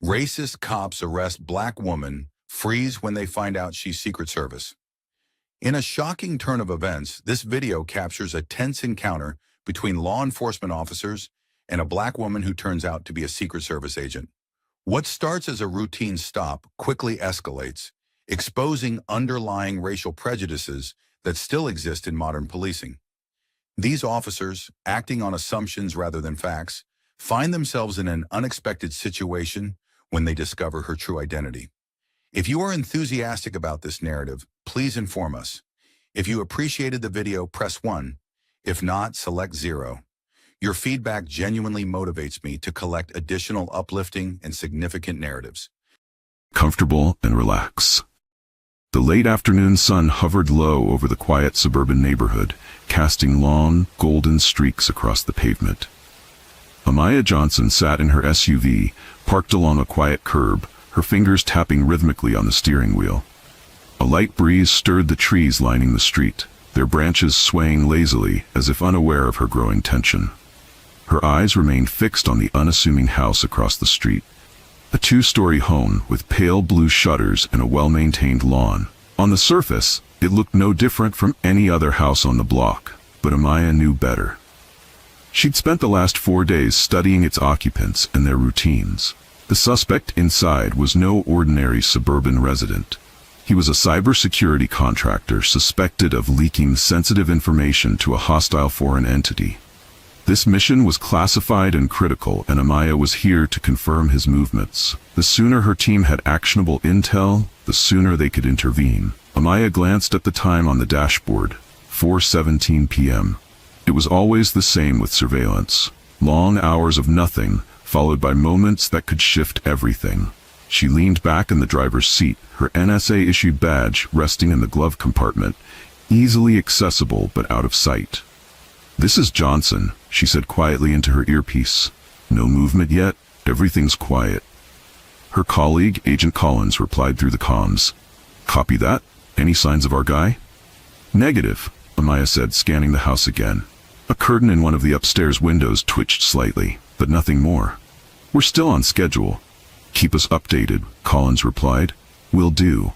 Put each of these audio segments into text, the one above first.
Racist cops arrest black woman, freeze when they find out she's Secret Service. In a shocking turn of events, this video captures a tense encounter between law enforcement officers and a black woman who turns out to be a Secret Service agent. What starts as a routine stop quickly escalates, exposing underlying racial prejudices that still exist in modern policing. These officers, acting on assumptions rather than facts, find themselves in an unexpected situation when they discover her true identity. If you are enthusiastic about this narrative, please inform us. If you appreciated the video, press 1. If not, select 0. Your feedback genuinely motivates me to collect additional uplifting and significant narratives. Comfortable and relax. The late afternoon sun hovered low over the quiet suburban neighborhood, casting long, golden streaks across the pavement. Amaya Johnson sat in her SUV, parked along a quiet curb, her fingers tapping rhythmically on the steering wheel. A light breeze stirred the trees lining the street, their branches swaying lazily as if unaware of her growing tension. Her eyes remained fixed on the unassuming house across the street. A two-story home with pale blue shutters and a well-maintained lawn. On the surface, it looked no different from any other house on the block, but Amaya knew better. She'd spent the last 4 days studying its occupants and their routines. The suspect inside was no ordinary suburban resident. He was a cybersecurity contractor suspected of leaking sensitive information to a hostile foreign entity. This mission was classified and critical, and Amaya was here to confirm his movements. The sooner her team had actionable intel, the sooner they could intervene. Amaya glanced at the time on the dashboard, 4:17 p.m. It was always the same with surveillance. Long hours of nothing, followed by moments that could shift everything. She leaned back in the driver's seat, her NSA-issued badge resting in the glove compartment, easily accessible but out of sight. "This is Johnson," she said quietly into her earpiece. "No movement yet, everything's quiet." Her colleague, Agent Collins, replied through the comms. "Copy that? Any signs of our guy?" "Negative," Amaya said, scanning the house again. A curtain in one of the upstairs windows twitched slightly, but nothing more. "We're still on schedule." "Keep us updated," Collins replied. "Will do."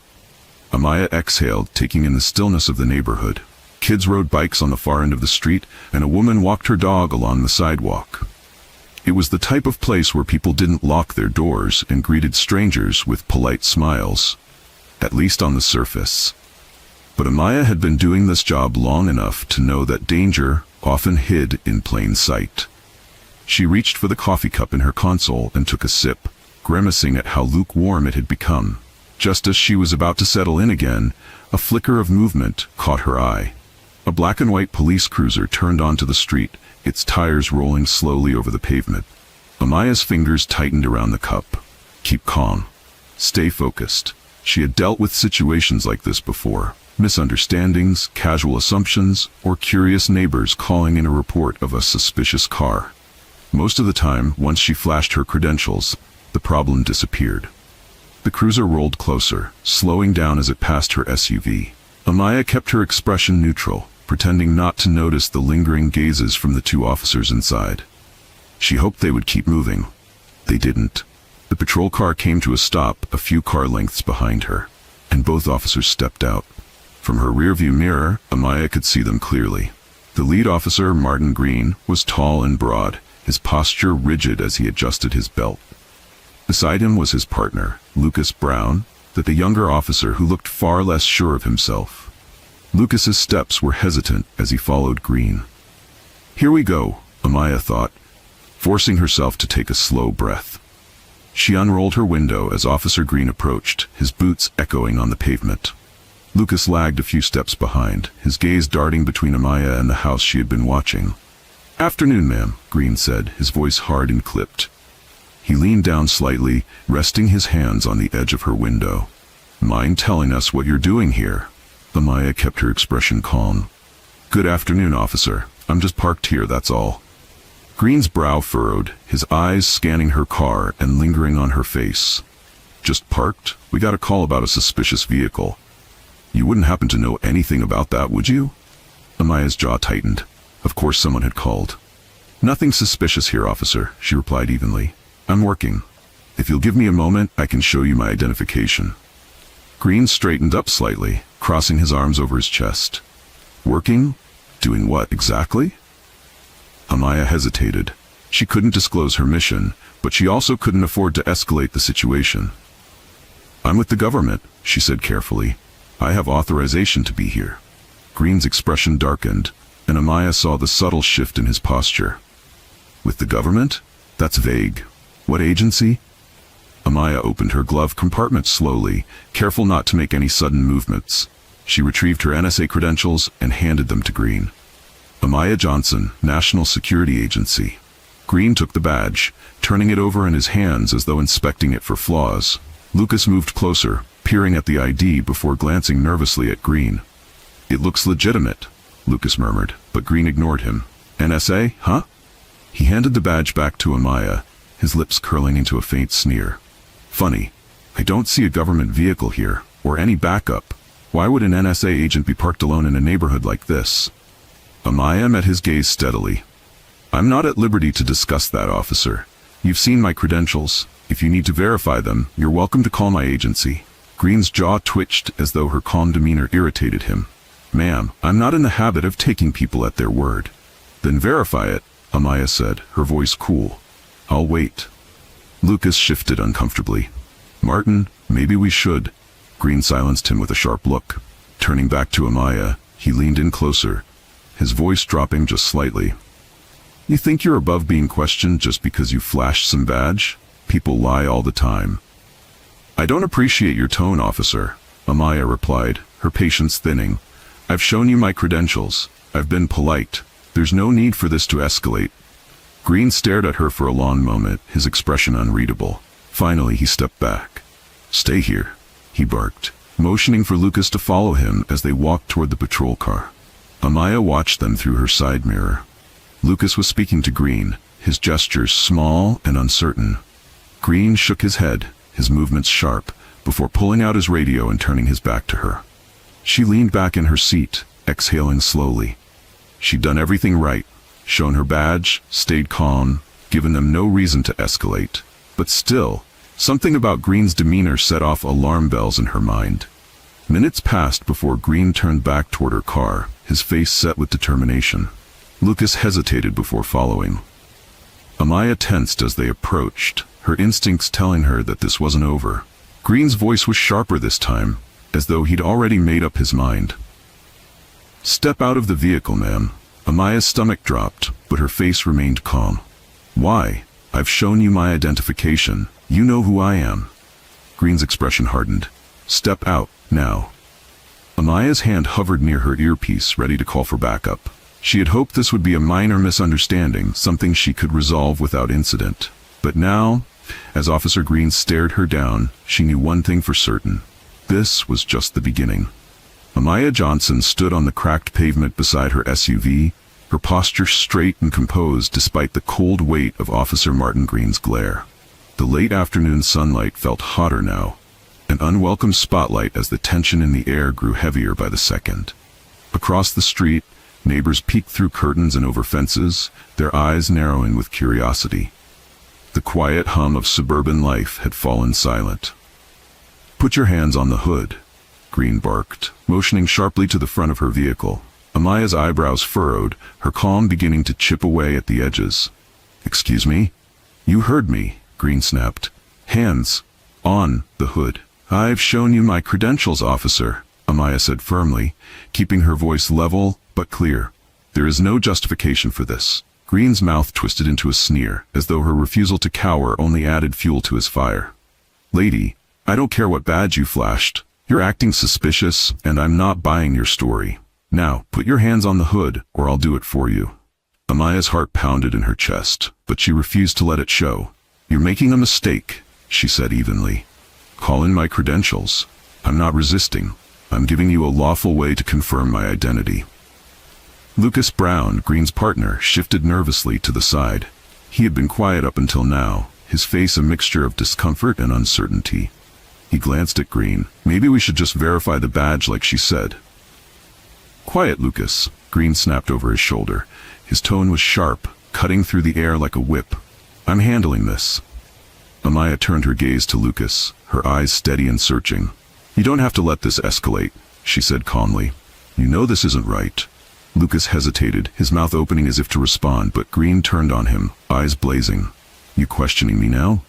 Amaya exhaled, taking in the stillness of the neighborhood. Kids rode bikes on the far end of the street, and a woman walked her dog along the sidewalk. It was the type of place where people didn't lock their doors and greeted strangers with polite smiles, at least on the surface. But Amaya had been doing this job long enough to know that danger often hid in plain sight. She reached for the coffee cup in her console and took a sip, grimacing at how lukewarm it had become. Just as she was about to settle in again, a flicker of movement caught her eye. A black and white police cruiser turned onto the street, its tires rolling slowly over the pavement. Amaya's fingers tightened around the cup. Keep calm. Stay focused. She had dealt with situations like this before. Misunderstandings, casual assumptions, or curious neighbors calling in a report of a suspicious car. Most of the time, once she flashed her credentials, the problem disappeared. The cruiser rolled closer, slowing down as it passed her SUV. Amaya kept her expression neutral, pretending not to notice the lingering gazes from the two officers inside. She hoped they would keep moving. They didn't. The patrol car came to a stop a few car lengths behind her, and both officers stepped out. From her rearview mirror, Amaya could see them clearly. The lead officer, Martin Green, was tall and broad, his posture rigid as he adjusted his belt. Beside him was his partner, Lucas Brown, the younger officer who looked far less sure of himself. Lucas's steps were hesitant as he followed Green. "Here we go," Amaya thought, forcing herself to take a slow breath. She unrolled her window as Officer Green approached, his boots echoing on the pavement. Lucas lagged a few steps behind, his gaze darting between Amaya and the house she had been watching. "Afternoon, ma'am," Green said, his voice hard and clipped. He leaned down slightly, resting his hands on the edge of her window. "Mind telling us what you're doing here?" Amaya kept her expression calm. "Good afternoon, officer. I'm just parked here, that's all." Green's brow furrowed, his eyes scanning her car and lingering on her face. "Just parked? We got a call about a suspicious vehicle. You wouldn't happen to know anything about that, would you?" Amaya's jaw tightened. Of course someone had called. "Nothing suspicious here, officer," she replied evenly. "I'm working." If you'll give me a moment, I can show you my identification. Green straightened up slightly, crossing his arms over his chest. Working? Doing what exactly? Amaya hesitated. She couldn't disclose her mission, but she also couldn't afford to escalate the situation. I'm with the government, she said carefully. I have authorization to be here. Green's expression darkened, and Amaya saw the subtle shift in his posture. With the government? That's vague. What agency? Amaya opened her glove compartment slowly, careful not to make any sudden movements. She retrieved her NSA credentials and handed them to Green. Amaya Johnson, National Security Agency. Green took the badge, turning it over in his hands as though inspecting it for flaws. Lucas moved closer, peering at the ID before glancing nervously at Green. It looks legitimate, Lucas murmured, but Green ignored him. NSA, huh? He handed the badge back to Amaya, his lips curling into a faint sneer. Funny, I don't see a government vehicle here, or any backup. Why would an NSA agent be parked alone in a neighborhood like this? Amaya met his gaze steadily. I'm not at liberty to discuss that, officer. You've seen my credentials. If you need to verify them, you're welcome to call my agency. Green's jaw twitched as though her calm demeanor irritated him. Ma'am, I'm not in the habit of taking people at their word. Then verify it, Amaya said, her voice cool. I'll wait. Lucas shifted uncomfortably. Martin, maybe we should. Green silenced him with a sharp look. Turning back to Amaya, he leaned in closer, his voice dropping just slightly. You think you're above being questioned just because you flashed some badge? People lie all the time. I don't appreciate your tone, officer, Amaya replied, her patience thinning. I've shown you my credentials. I've been polite. There's no need for this to escalate. Green stared at her for a long moment, his expression unreadable. Finally, he stepped back. Stay here, he barked, motioning for Lucas to follow him as they walked toward the patrol car. Amaya watched them through her side mirror. Lucas was speaking to Green, his gestures small and uncertain. Green shook his head, his movements sharp, before pulling out his radio and turning his back to her. She leaned back in her seat, exhaling slowly. She'd done everything right, shown her badge, stayed calm, given them no reason to escalate. But still, something about Green's demeanor set off alarm bells in her mind. Minutes passed before Green turned back toward her car, his face set with determination. Lucas hesitated before following. Amaya tensed as they approached, her instincts telling her that this wasn't over. Green's voice was sharper this time, as though he'd already made up his mind. Step out of the vehicle, ma'am. Amaya's stomach dropped, but her face remained calm. Why? I've shown you my identification. You know who I am. Green's expression hardened. Step out, now. Amaya's hand hovered near her earpiece, ready to call for backup. She had hoped this would be a minor misunderstanding, something she could resolve without incident. But now, as Officer Green stared her down, she knew one thing for certain. This was just the beginning. Amaya Johnson stood on the cracked pavement beside her SUV, her posture straight and composed despite the cold weight of Officer Martin Green's glare. The late afternoon sunlight felt hotter now, an unwelcome spotlight as the tension in the air grew heavier by the second. Across the street, neighbors peeked through curtains and over fences, their eyes narrowing with curiosity. The quiet hum of suburban life had fallen silent. Put your hands on the hood, Green barked, motioning sharply to the front of her vehicle. Amaya's eyebrows furrowed, her calm beginning to chip away at the edges. Excuse me? You heard me, Green snapped. Hands on the hood. I've shown you my credentials, officer, Amaya said firmly, keeping her voice level but clear. There is no justification for this. Green's mouth twisted into a sneer, as though her refusal to cower only added fuel to his fire. Lady, I don't care what badge you flashed. You're acting suspicious, and I'm not buying your story. Now, put your hands on the hood, or I'll do it for you. Amaya's heart pounded in her chest, but she refused to let it show. You're making a mistake, she said evenly. Call in my credentials. I'm not resisting. I'm giving you a lawful way to confirm my identity. Lucas Brown, Green's partner, shifted nervously to the side. He had been quiet up until now, his face a mixture of discomfort and uncertainty. He glanced at Green. Maybe we should just verify the badge like she said. Quiet, Lucas, Green snapped over his shoulder. His tone was sharp, cutting through the air like a whip. I'm handling this. Amaya turned her gaze to Lucas, her eyes steady and searching. "You don't have to let this escalate," she said calmly. "You know this isn't right." Lucas hesitated, his mouth opening as if to respond, but Green turned on him, eyes blazing. "You questioning me now?"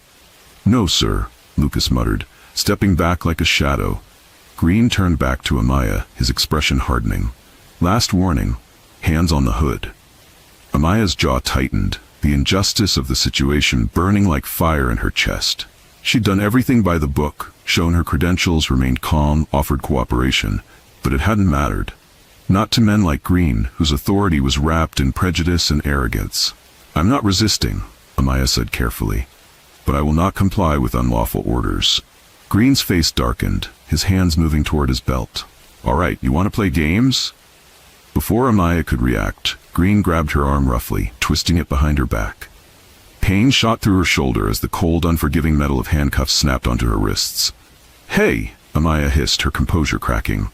"No, sir," Lucas muttered, stepping back like a shadow. Green turned back to Amaya, his expression hardening. "Last warning, hands on the hood." Amaya's jaw tightened, the injustice of the situation burning like fire in her chest. She'd done everything by the book, shown her credentials, remained calm, offered cooperation, but it hadn't mattered. Not to men like Green, whose authority was wrapped in prejudice and arrogance. "I'm not resisting," Amaya said carefully, "but I will not comply with unlawful orders." Green's face darkened, his hands moving toward his belt. "All right, you want to play games?" Before Amaya could react, Green grabbed her arm roughly, twisting it behind her back. Pain shot through her shoulder as the cold, unforgiving metal of handcuffs snapped onto her wrists. "Hey!" Amaya hissed, her composure cracking.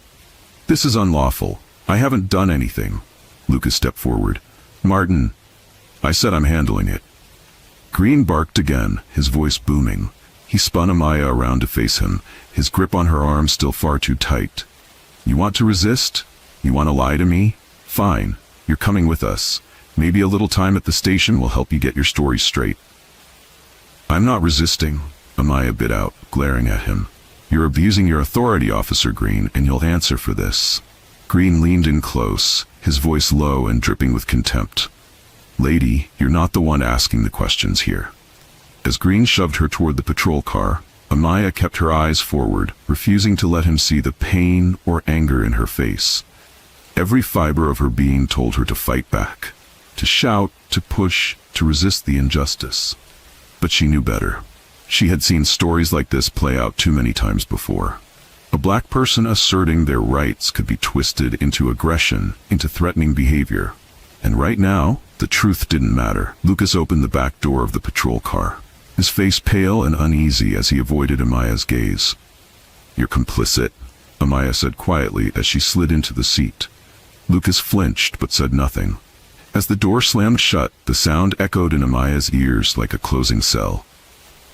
"This is unlawful. I haven't done anything." Lucas stepped forward. "Martin, I said I'm handling it." Green barked again, his voice booming. He spun Amaya around to face him, his grip on her arm still far too tight. "You want to resist? You want to lie to me? Fine, you're coming with us. Maybe a little time at the station will help you get your story straight." "I'm not resisting," Amaya bit out, glaring at him. "You're abusing your authority, Officer Green, and you'll answer for this." Green leaned in close, his voice low and dripping with contempt. "Lady, you're not the one asking the questions here." As Green shoved her toward the patrol car, Amaya kept her eyes forward, refusing to let him see the pain or anger in her face. Every fiber of her being told her to fight back, to shout, to push, to resist the injustice. But she knew better. She had seen stories like this play out too many times before. A black person asserting their rights could be twisted into aggression, into threatening behavior. And right now, the truth didn't matter. Lucas opened the back door of the patrol car, his face pale and uneasy as he avoided Amaya's gaze. "You're complicit," Amaya said quietly as she slid into the seat. Lucas flinched but said nothing. As the door slammed shut, the sound echoed in Amaya's ears like a closing cell.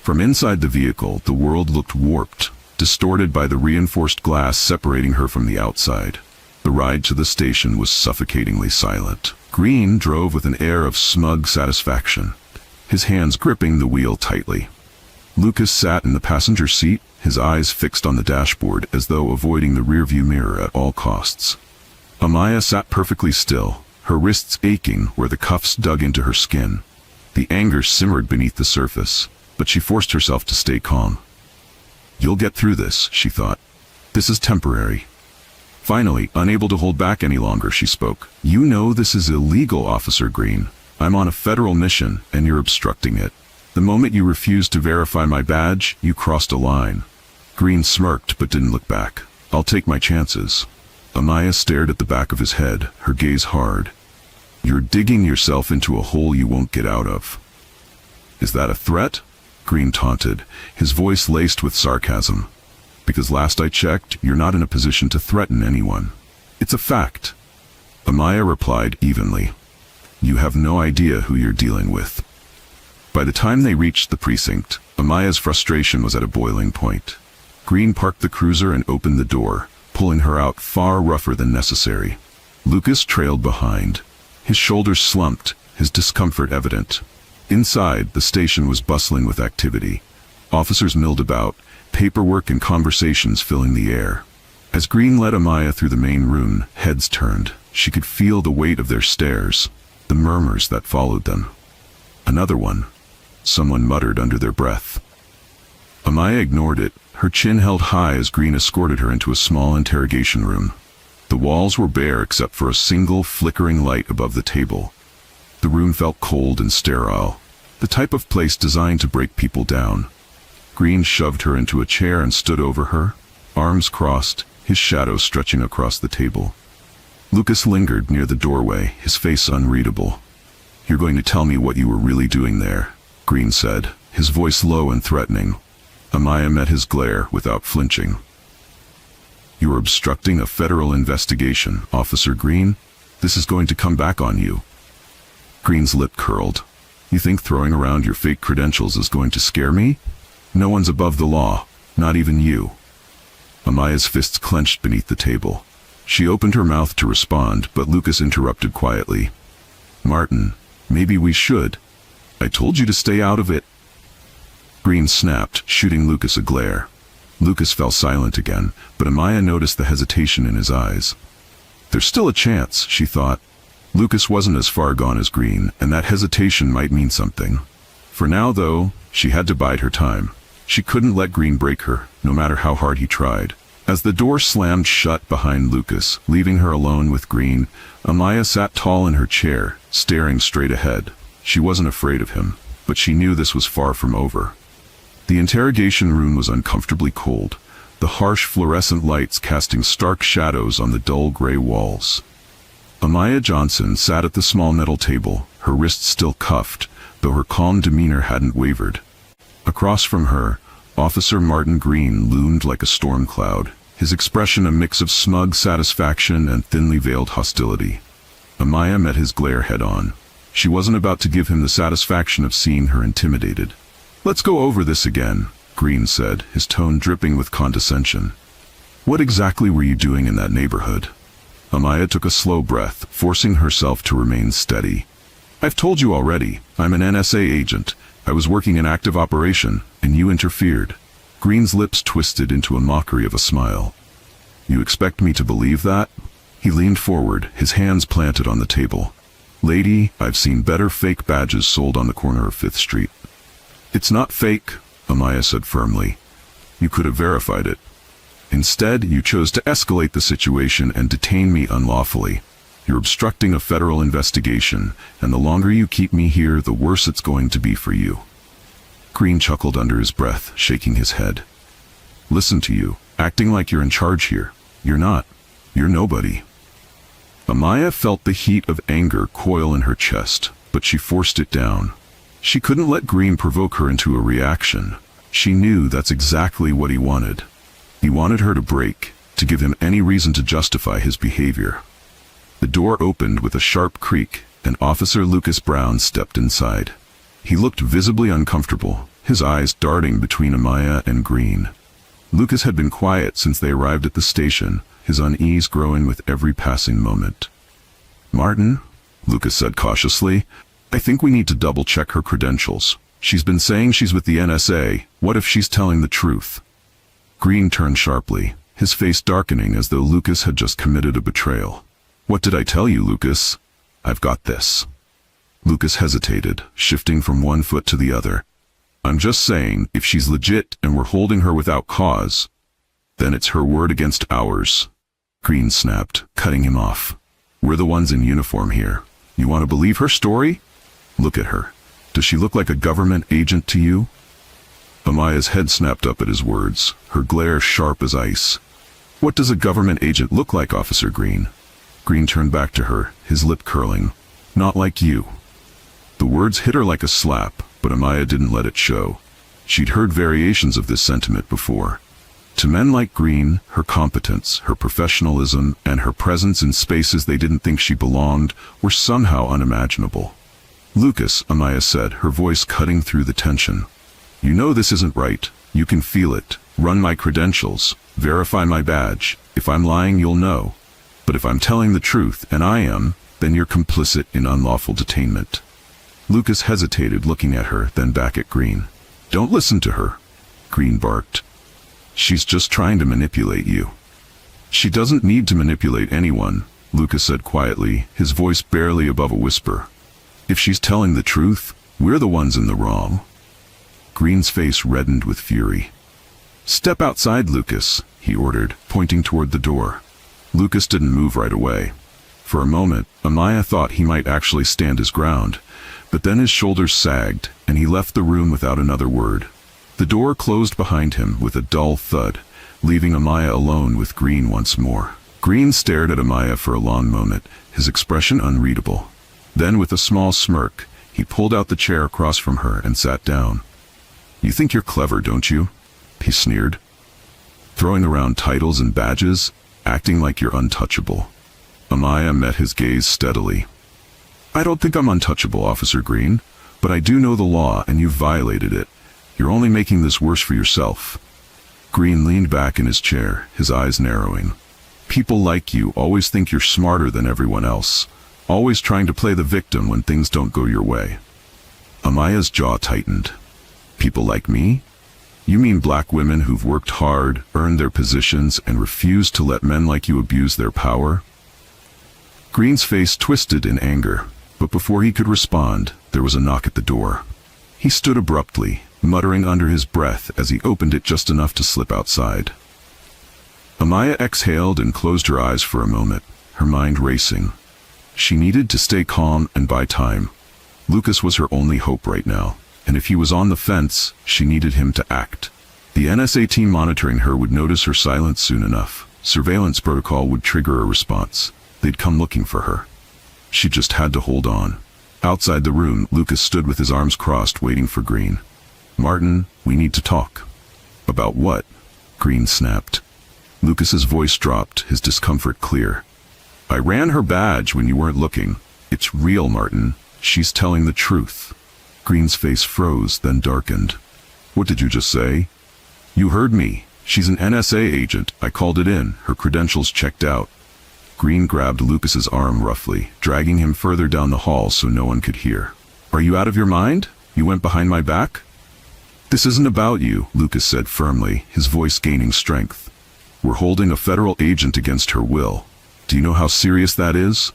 From inside the vehicle, the world looked warped, distorted by the reinforced glass separating her from the outside. The ride to the station was suffocatingly silent. Green drove with an air of smug satisfaction, his hands gripping the wheel tightly. Lucas sat in the passenger seat, his eyes fixed on the dashboard as though avoiding the rearview mirror at all costs. Amaya sat perfectly still, her wrists aching where the cuffs dug into her skin. The anger simmered beneath the surface, but she forced herself to stay calm. "You'll get through this," she thought. "This is temporary." Finally, unable to hold back any longer, she spoke. "You know this is illegal, Officer Green. I'm on a federal mission, and you're obstructing it. The moment you refused to verify my badge, you crossed a line." Green smirked but didn't look back. "I'll take my chances." Amaya stared at the back of his head, her gaze hard. "You're digging yourself into a hole you won't get out of." "Is that a threat?" Green taunted, his voice laced with sarcasm. "Because last I checked, you're not in a position to threaten anyone. It's a fact." Amaya replied evenly. "You have no idea who you're dealing with." By the time they reached the precinct, Amaya's frustration was at a boiling point. Green parked the cruiser and opened the door, pulling her out far rougher than necessary. Lucas trailed behind, his shoulders slumped, his discomfort evident. Inside, the station was bustling with activity. Officers milled about, paperwork and conversations filling the air. As Green led Amaya through the main room, heads turned. She could feel the weight of their stares, the murmurs that followed them. "Another one," someone muttered under their breath. Amaya ignored it, her chin held high as Green escorted her into a small interrogation room. The walls were bare except for a single flickering light above the table. The room felt cold and sterile, the type of place designed to break people down. Green shoved her into a chair and stood over her, arms crossed, his shadow stretching across the table. Lucas lingered near the doorway, his face unreadable. "You're going to tell me what you were really doing there," Green said, his voice low and threatening. Amaya met his glare without flinching. "You are obstructing a federal investigation, Officer Green. This is going to come back on you." Green's lip curled. "You think throwing around your fake credentials is going to scare me?" No one's above the law, not even you. Amaya's fists clenched beneath the table. She opened her mouth to respond, but Lucas interrupted quietly. Martin, maybe we should. I told you to stay out of it. Green snapped, shooting Lucas a glare. Lucas fell silent again, but Amaya noticed the hesitation in his eyes. There's still a chance, she thought. Lucas wasn't as far gone as Green, and that hesitation might mean something. For now, though, she had to bide her time. She couldn't let Green break her, no matter how hard he tried. As the door slammed shut behind Lucas, leaving her alone with Green, Amaya sat tall in her chair, staring straight ahead. She wasn't afraid of him, but she knew this was far from over. The interrogation room was uncomfortably cold, the harsh fluorescent lights casting stark shadows on the dull gray walls. Amaya Johnson sat at the small metal table, her wrists still cuffed, though her calm demeanor hadn't wavered. Across from her, Officer Martin Green loomed like a storm cloud, his expression a mix of smug satisfaction and thinly veiled hostility. Amaya met his glare head-on. She wasn't about to give him the satisfaction of seeing her intimidated. Let's go over this again, Green said, his tone dripping with condescension. What exactly were you doing in that neighborhood? Amaya took a slow breath, forcing herself to remain steady. I've told you already, I'm an NSA agent. I was working an active operation, and you interfered. Green's lips twisted into a mockery of a smile. You expect me to believe that? He leaned forward, his hands planted on the table. Lady, I've seen better fake badges sold on the corner of 5th Street. It's not fake, Amaya said firmly. You could have verified it. Instead, you chose to escalate the situation and detain me unlawfully. You're obstructing a federal investigation, and the longer you keep me here, the worse it's going to be for you. Green chuckled under his breath, shaking his head. Listen to you, acting like you're in charge here. You're not. You're nobody. Amaya felt the heat of anger coil in her chest, but she forced it down. She couldn't let Green provoke her into a reaction. She knew that's exactly what he wanted. He wanted her to break, to give him any reason to justify his behavior. The door opened with a sharp creak, and Officer Lucas Brown stepped inside. He looked visibly uncomfortable, his eyes darting between Amaya and Green. Lucas had been quiet since they arrived at the station, his unease growing with every passing moment. Martin, Lucas said cautiously, I think we need to double-check her credentials. She's been saying she's with the NSA. What if she's telling the truth? Green turned sharply, his face darkening as though Lucas had just committed a betrayal. What did I tell you, Lucas? I've got this. Lucas hesitated, shifting from one foot to the other. I'm just saying, if she's legit and we're holding her without cause, then it's her word against ours. Green snapped, cutting him off. We're the ones in uniform here. You want to believe her story? Look at her. Does she look like a government agent to you? Amaya's head snapped up at his words, her glare sharp as ice. What does a government agent look like, Officer Green? Green turned back to her, his lip curling. Not like you. The words hit her like a slap, but Amaya didn't let it show. She'd heard variations of this sentiment before. To men like Green, her competence, her professionalism, and her presence in spaces they didn't think she belonged were somehow unimaginable. Lucas, Amaya said, her voice cutting through the tension. You know this isn't right. You can feel it. Run my credentials. Verify my badge. If I'm lying, you'll know. But if I'm telling the truth, and I am, then you're complicit in unlawful detainment. Lucas hesitated, looking at her, then back at Green. Don't listen to her, Green barked. She's just trying to manipulate you. She doesn't need to manipulate anyone, Lucas said quietly, his voice barely above a whisper. If she's telling the truth, we're the ones in the wrong. Green's face reddened with fury. Step outside, Lucas, he ordered, pointing toward the door. Lucas didn't move right away. For a moment, Amaya thought he might actually stand his ground, but then his shoulders sagged, and he left the room without another word. The door closed behind him with a dull thud, leaving Amaya alone with Green once more. Green stared at Amaya for a long moment, his expression unreadable. Then, with a small smirk, he pulled out the chair across from her and sat down. You think you're clever, don't you? He sneered. Throwing around titles and badges, acting like you're untouchable. Amaya met his gaze steadily. I don't think I'm untouchable, Officer Green, but I do know the law and you've violated it. You're only making this worse for yourself. Green leaned back in his chair, his eyes narrowing. People like you always think you're smarter than everyone else, always trying to play the victim when things don't go your way. Amaya's jaw tightened. People like me? You mean black women who've worked hard, earned their positions, and refused to let men like you abuse their power? Green's face twisted in anger, but before he could respond, there was a knock at the door. He stood abruptly, muttering under his breath as he opened it just enough to slip outside. Amaya exhaled and closed her eyes for a moment, her mind racing. She needed to stay calm and buy time. Lucas was her only hope right now, and if he was on the fence, she needed him to act. The NSA team monitoring her would notice her silence soon enough. Surveillance protocol would trigger a response. They'd come looking for her. She just had to hold on. Outside the room, Lucas stood with his arms crossed, waiting for Green. "Martin, we need to talk." "About what?" Green snapped. Lucas's voice dropped, his discomfort clear. "I ran her badge when you weren't looking. It's real, Martin. She's telling the truth." Green's face froze, then darkened. "What did you just say?" "You heard me. She's an NSA agent. I called it in. Her credentials checked out." Green grabbed Lucas's arm roughly, dragging him further down the hall so no one could hear. "Are you out of your mind? You went behind my back?" "This isn't about you," Lucas said firmly, his voice gaining strength. "We're holding a federal agent against her will. Do you know how serious that is?"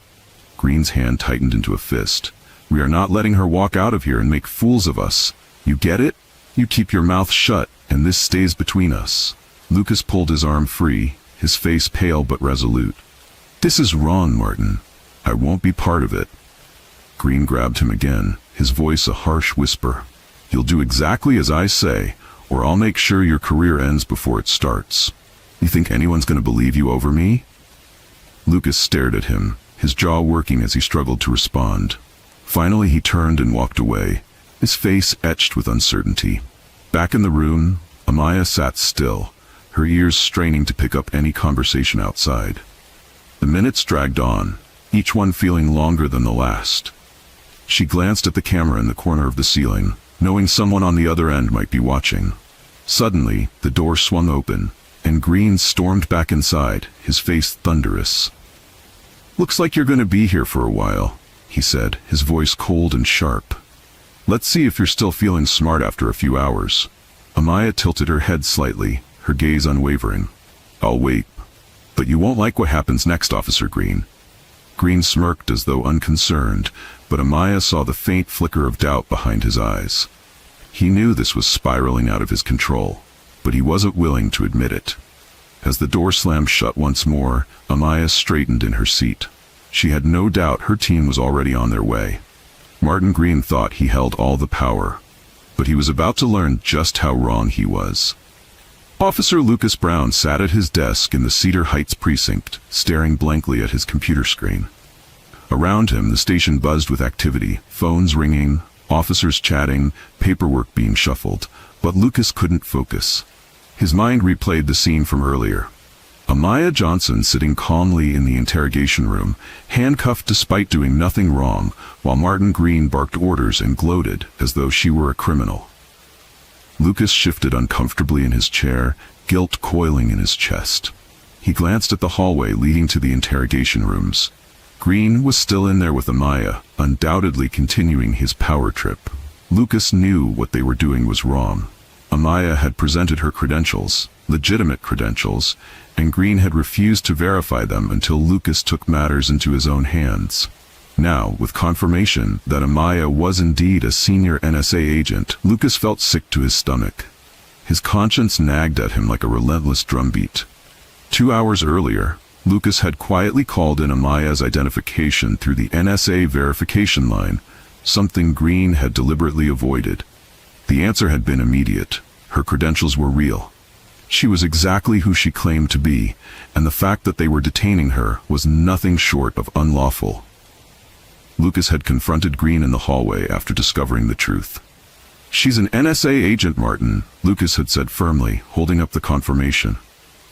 Green's hand tightened into a fist. "We are not letting her walk out of here and make fools of us. You get it? You keep your mouth shut, and this stays between us." Lucas pulled his arm free, his face pale but resolute. "This is wrong, Martin. I won't be part of it." Green grabbed him again, his voice a harsh whisper. "You'll do exactly as I say, or I'll make sure your career ends before it starts. You think anyone's going to believe you over me?" Lucas stared at him, his jaw working as he struggled to respond. Finally he turned and walked away, his face etched with uncertainty. Back in the room, Amaya sat still, her ears straining to pick up any conversation outside. The minutes dragged on, each one feeling longer than the last. She glanced at the camera in the corner of the ceiling, knowing someone on the other end might be watching. Suddenly, the door swung open, and Green stormed back inside, his face thunderous. "Looks like you're going to be here for a while," he said, his voice cold and sharp. "Let's see if you're still feeling smart after a few hours." Amaya tilted her head slightly, her gaze unwavering. "I'll wait. But you won't like what happens next, Officer Green." Green smirked as though unconcerned, but Amaya saw the faint flicker of doubt behind his eyes. He knew this was spiraling out of his control, but he wasn't willing to admit it. As the door slammed shut once more, Amaya straightened in her seat. She had no doubt her team was already on their way. Martin Green thought he held all the power, but he was about to learn just how wrong he was. Officer Lucas Brown sat at his desk in the Cedar Heights precinct, staring blankly at his computer screen. Around him, the station buzzed with activity, phones ringing, officers chatting, paperwork being shuffled, but Lucas couldn't focus. His mind replayed the scene from earlier. Amaya Johnson sitting calmly in the interrogation room, handcuffed despite doing nothing wrong, while Martin Green barked orders and gloated as though she were a criminal. Lucas shifted uncomfortably in his chair, guilt coiling in his chest. He glanced at the hallway leading to the interrogation rooms. Green was still in there with Amaya, undoubtedly continuing his power trip. Lucas knew what they were doing was wrong. Amaya had presented her credentials, legitimate credentials, and Green had refused to verify them until Lucas took matters into his own hands. Now, with confirmation that Amaya was indeed a senior NSA agent, Lucas felt sick to his stomach. His conscience nagged at him like a relentless drumbeat. 2 hours earlier, Lucas had quietly called in Amaya's identification through the NSA verification line, something Green had deliberately avoided. The answer had been immediate. Her credentials were real. She was exactly who she claimed to be, and the fact that they were detaining her was nothing short of unlawful. Lucas had confronted Green in the hallway after discovering the truth. "She's an NSA agent, Martin," Lucas had said firmly, holding up the confirmation.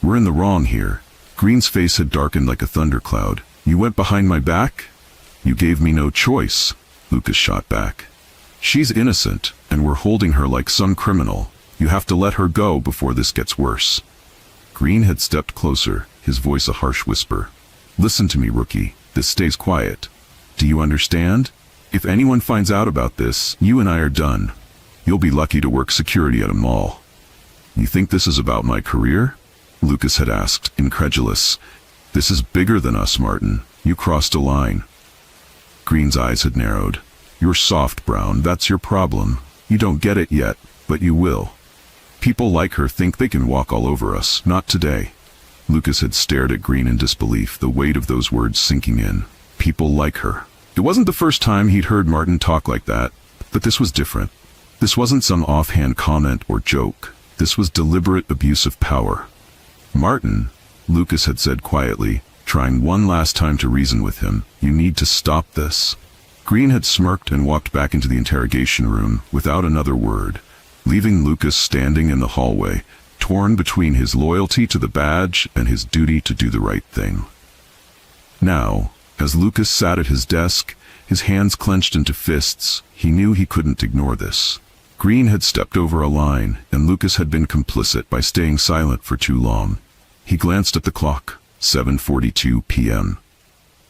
"We're in the wrong here." Green's face had darkened like a thundercloud. "You went behind my back?" "You gave me no choice," Lucas shot back. She's innocent, and we're holding her like some criminal. You have to let her go before this gets worse. Green had stepped closer, his voice a harsh whisper. Listen to me, rookie. This stays quiet. Do you understand? If anyone finds out about this, you and I are done. You'll be lucky to work security at a mall. You think this is about my career? Lucas had asked, incredulous. This is bigger than us, Martin. You crossed a line. Green's eyes had narrowed. You're soft, Brown. That's your problem. You don't get it yet, but you will. People like her think they can walk all over us. Not today. Lucas had stared at Green in disbelief, the weight of those words sinking in. People like her. It wasn't the first time he'd heard Martin talk like that, but this was different. This wasn't some offhand comment or joke. This was deliberate abuse of power. Martin, Lucas had said quietly, trying one last time to reason with him, you need to stop this. Green had smirked and walked back into the interrogation room without another word, leaving Lucas standing in the hallway, torn between his loyalty to the badge and his duty to do the right thing. Now, as Lucas sat at his desk, his hands clenched into fists, he knew he couldn't ignore this. Green had stepped over a line, and Lucas had been complicit by staying silent for too long. He glanced at the clock, 7:42 p.m.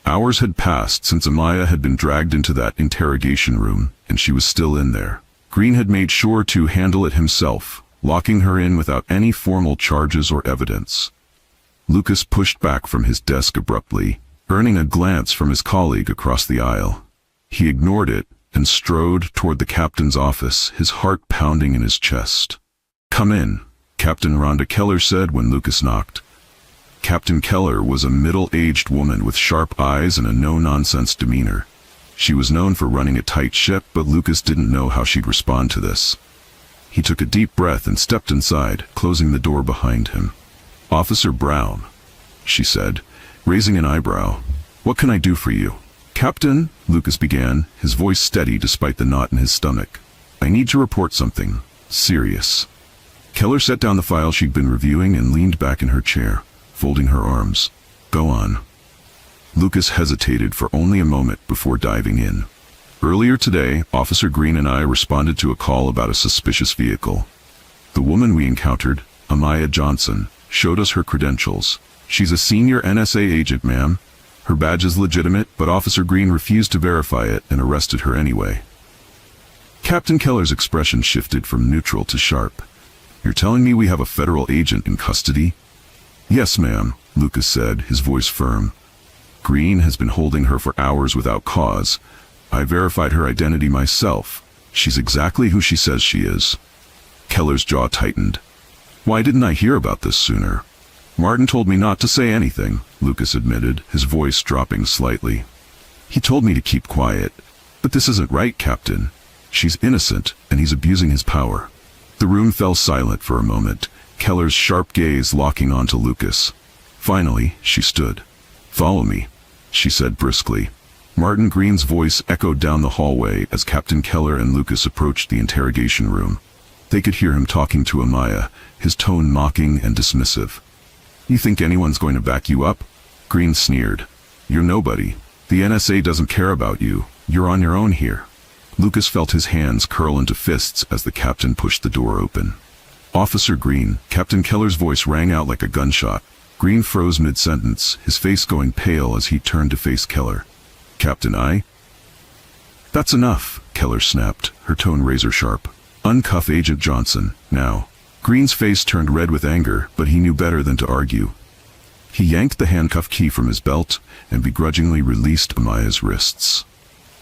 Hours had passed since Amaya had been dragged into that interrogation room, and she was still in there. Green had made sure to handle it himself, locking her in without any formal charges or evidence. Lucas pushed back from his desk abruptly, earning a glance from his colleague across the aisle. He ignored it and strode toward the captain's office, his heart pounding in his chest. Come in, Captain Rhonda Keller said when Lucas knocked. Captain Keller was a middle-aged woman with sharp eyes and a no-nonsense demeanor. She was known for running a tight ship, but Lucas didn't know how she'd respond to this. He took a deep breath and stepped inside, closing the door behind him. Officer Brown, she said, raising an eyebrow. What can I do for you? Captain, Lucas began, his voice steady despite the knot in his stomach. I need to report something. Serious. Keller set down the file she'd been reviewing and leaned back in her chair, folding her arms. Go on. Lucas hesitated for only a moment before diving in. Earlier today, Officer Green and I responded to a call about a suspicious vehicle. The woman we encountered, Amaya Johnson, showed us her credentials. She's a senior NSA agent, ma'am. Her badge is legitimate, but Officer Green refused to verify it and arrested her anyway. Captain Keller's expression shifted from neutral to sharp. You're telling me we have a federal agent in custody? Yes, ma'am, Lucas said, his voice firm. Green has been holding her for hours without cause. I verified her identity myself. She's exactly who she says she is. Keller's jaw tightened. Why didn't I hear about this sooner? Martin told me not to say anything, Lucas admitted, his voice dropping slightly. He told me to keep quiet. But this isn't right, Captain. She's innocent, and he's abusing his power. The room fell silent for a moment, Keller's sharp gaze locking onto Lucas. Finally, she stood. Follow me, she said briskly. Martin Green's voice echoed down the hallway as Captain Keller and Lucas approached the interrogation room. They could hear him talking to Amaya, his tone mocking and dismissive. You think anyone's going to back you up? Green sneered. You're nobody. The NSA doesn't care about you. You're on your own here. Lucas felt his hands curl into fists as the captain pushed the door open. Officer Green, Captain Keller's voice rang out like a gunshot. Green froze mid-sentence, his face going pale as he turned to face Keller. Captain, That's enough, Keller snapped, her tone razor-sharp. Uncuff Agent Johnson, now. Green's face turned red with anger, but he knew better than to argue. He yanked the handcuff key from his belt and begrudgingly released Amaya's wrists.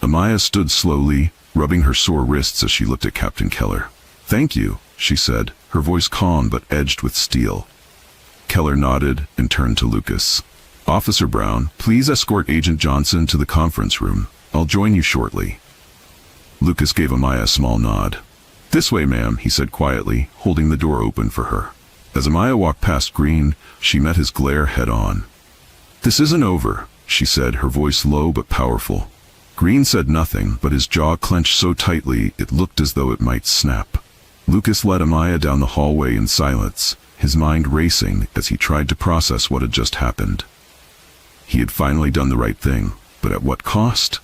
Amaya stood slowly, rubbing her sore wrists as she looked at Captain Keller. Thank you, she said, her voice calm but edged with steel. Keller nodded and turned to Lucas. Officer Brown, please escort Agent Johnson to the conference room. I'll join you shortly. Lucas gave Amaya a small nod. This way, ma'am, he said quietly, holding the door open for her. As Amaya walked past Green, she met his glare head-on. This isn't over, she said, her voice low but powerful. Green said nothing, but his jaw clenched so tightly it looked as though it might snap. Lucas led Amaya down the hallway in silence, his mind racing as he tried to process what had just happened. He had finally done the right thing, but at what cost?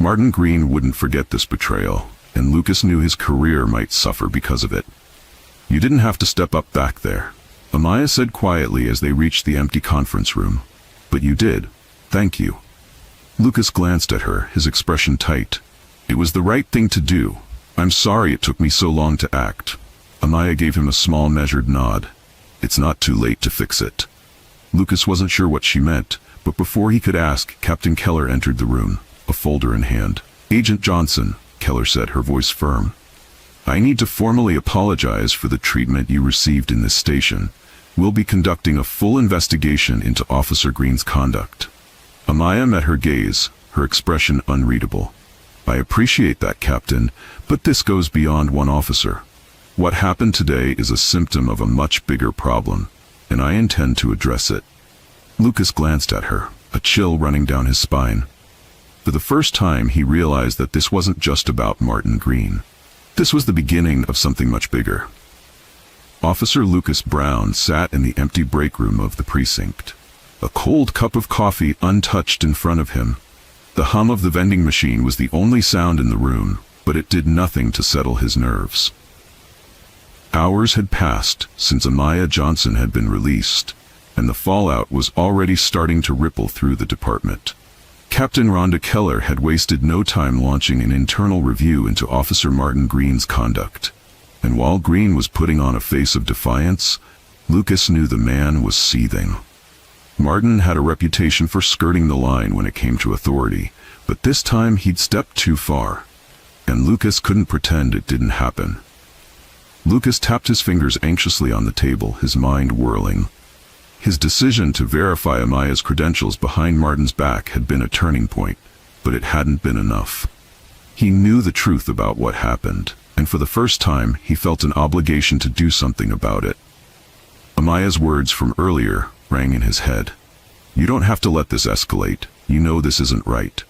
Martin Green wouldn't forget this betrayal, and Lucas knew his career might suffer because of it. "You didn't have to step up back there," Amaya said quietly as they reached the empty conference room. "But you did. Thank you." Lucas glanced at her, his expression tight. "It was the right thing to do. I'm sorry it took me so long to act." Amaya gave him a small measured nod. "It's not too late to fix it." Lucas wasn't sure what she meant, but before he could ask, Captain Keller entered the room, a folder in hand. "Agent Johnson," Keller said, her voice firm. "I need to formally apologize for the treatment you received in this station. We'll be conducting a full investigation into Officer Green's conduct." Amaya met her gaze, her expression unreadable. "I appreciate that, Captain, but this goes beyond one officer. What happened today is a symptom of a much bigger problem, and I intend to address it." Lucas glanced at her, a chill running down his spine. For the first time, he realized that this wasn't just about Martin Green. This was the beginning of something much bigger. Officer Lucas Brown sat in the empty break room of the precinct, a cold cup of coffee untouched in front of him. The hum of the vending machine was the only sound in the room, but it did nothing to settle his nerves. Hours had passed since Amaya Johnson had been released, and the fallout was already starting to ripple through the department. Captain Rhonda Keller had wasted no time launching an internal review into Officer Martin Green's conduct. And while Green was putting on a face of defiance, Lucas knew the man was seething. Martin had a reputation for skirting the line when it came to authority, but this time he'd stepped too far, and Lucas couldn't pretend it didn't happen. Lucas tapped his fingers anxiously on the table, his mind whirling. His decision to verify Amaya's credentials behind Martin's back had been a turning point, but it hadn't been enough. He knew the truth about what happened, and for the first time he felt an obligation to do something about it. Amaya's words from earlier rang in his head. "You don't have to let this escalate. You know this isn't right."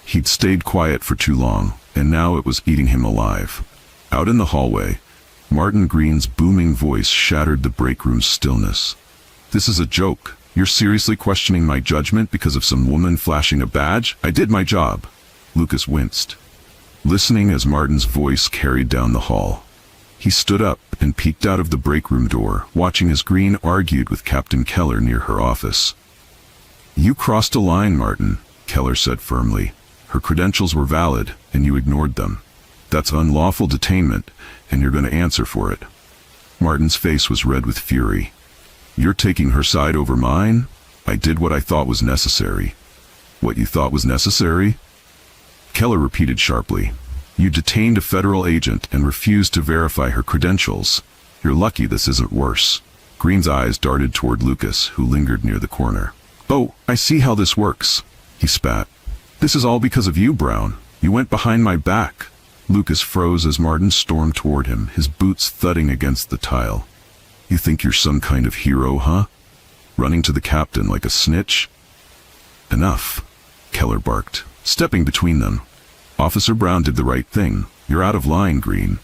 He'd stayed quiet for too long, and now it was eating him alive. Out in the hallway, Martin Green's booming voice shattered the break room's stillness. "This is a joke. You're seriously questioning my judgment because of some woman flashing a badge? I did my job." Lucas winced, listening as Martin's voice carried down the hall. He stood up and peeked out of the break room door, watching as Green argued with Captain Keller near her office. "You crossed a line, Martin," Keller said firmly. "Her credentials were valid, and you ignored them. That's unlawful detainment, and you're going to answer for it." Martin's face was red with fury. "You're taking her side over mine? I did what I thought was necessary." "What you thought was necessary?" Keller repeated sharply. "You detained a federal agent and refused to verify her credentials. You're lucky this isn't worse." Green's eyes darted toward Lucas, who lingered near the corner. "Oh, I see how this works," he spat. "This is all because of you, Brown. You went behind my back." Lucas froze as Martin stormed toward him, his boots thudding against the tile. "You think you're some kind of hero, huh? Running to the captain like a snitch?" "Enough," Keller barked, stepping between them. "Officer Brown did the right thing. You're out of line, Green."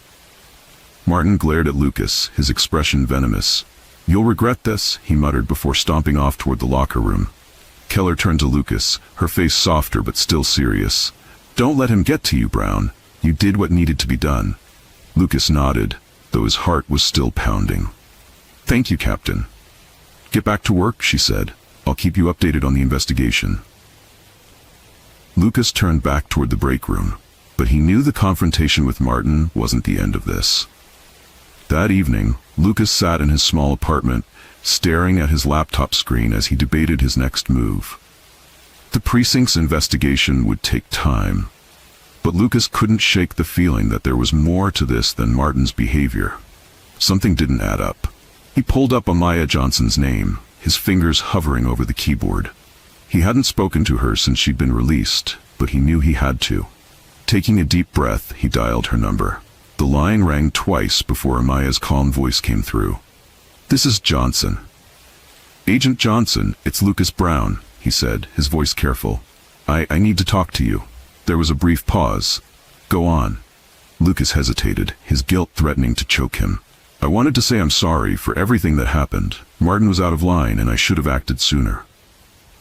Martin glared at Lucas, his expression venomous. "You'll regret this," he muttered before stomping off toward the locker room. Keller turned to Lucas, her face softer but still serious. "Don't let him get to you, Brown. You did what needed to be done." Lucas nodded, though his heart was still pounding. "Thank you, Captain." "Get back to work," she said. "I'll keep you updated on the investigation." Lucas turned back toward the break room, but he knew the confrontation with Martin wasn't the end of this. That evening, Lucas sat in his small apartment, staring at his laptop screen as he debated his next move. The precinct's investigation would take time, but Lucas couldn't shake the feeling that there was more to this than Martin's behavior. Something didn't add up. He pulled up Amaya Johnson's name, his fingers hovering over the keyboard. He hadn't spoken to her since she'd been released, but he knew he had to. Taking a deep breath, he dialed her number. The line rang twice before Amaya's calm voice came through. "This is Johnson." "Agent Johnson, it's Lucas Brown," he said, his voice careful. I need to talk to you." There was a brief pause. "Go on." Lucas hesitated, his guilt threatening to choke him. "I wanted to say I'm sorry for everything that happened. Martin was out of line and I should have acted sooner."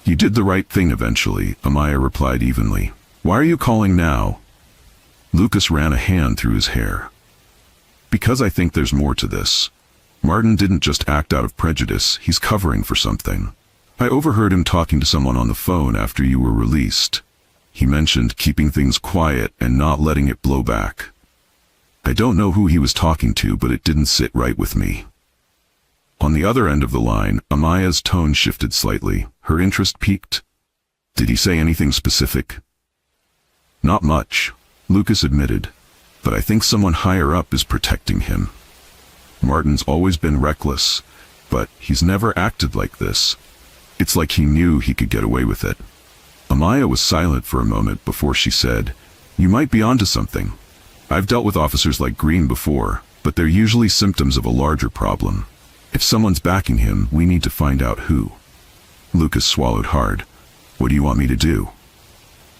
"You did the right thing eventually," Amaya replied evenly. Why are you calling now? Lucas ran a hand through his hair. Because I think there's more to this. Martin didn't just act out of prejudice, he's covering for something. I overheard him talking to someone on the phone after you were released. He mentioned keeping things quiet and not letting it blow back. I don't know who he was talking to, but it didn't sit right with me. On the other end of the line, Amaya's tone shifted slightly. Her interest peaked. Did he say anything specific? Not much, Lucas admitted, but I think someone higher up is protecting him. Martin's always been reckless, but he's never acted like this. It's like he knew he could get away with it. Amaya was silent for a moment before she said, "You might be onto something. I've dealt with officers like Green before, but they're usually symptoms of a larger problem. If someone's backing him, we need to find out who." Lucas swallowed hard. "What do you want me to do?"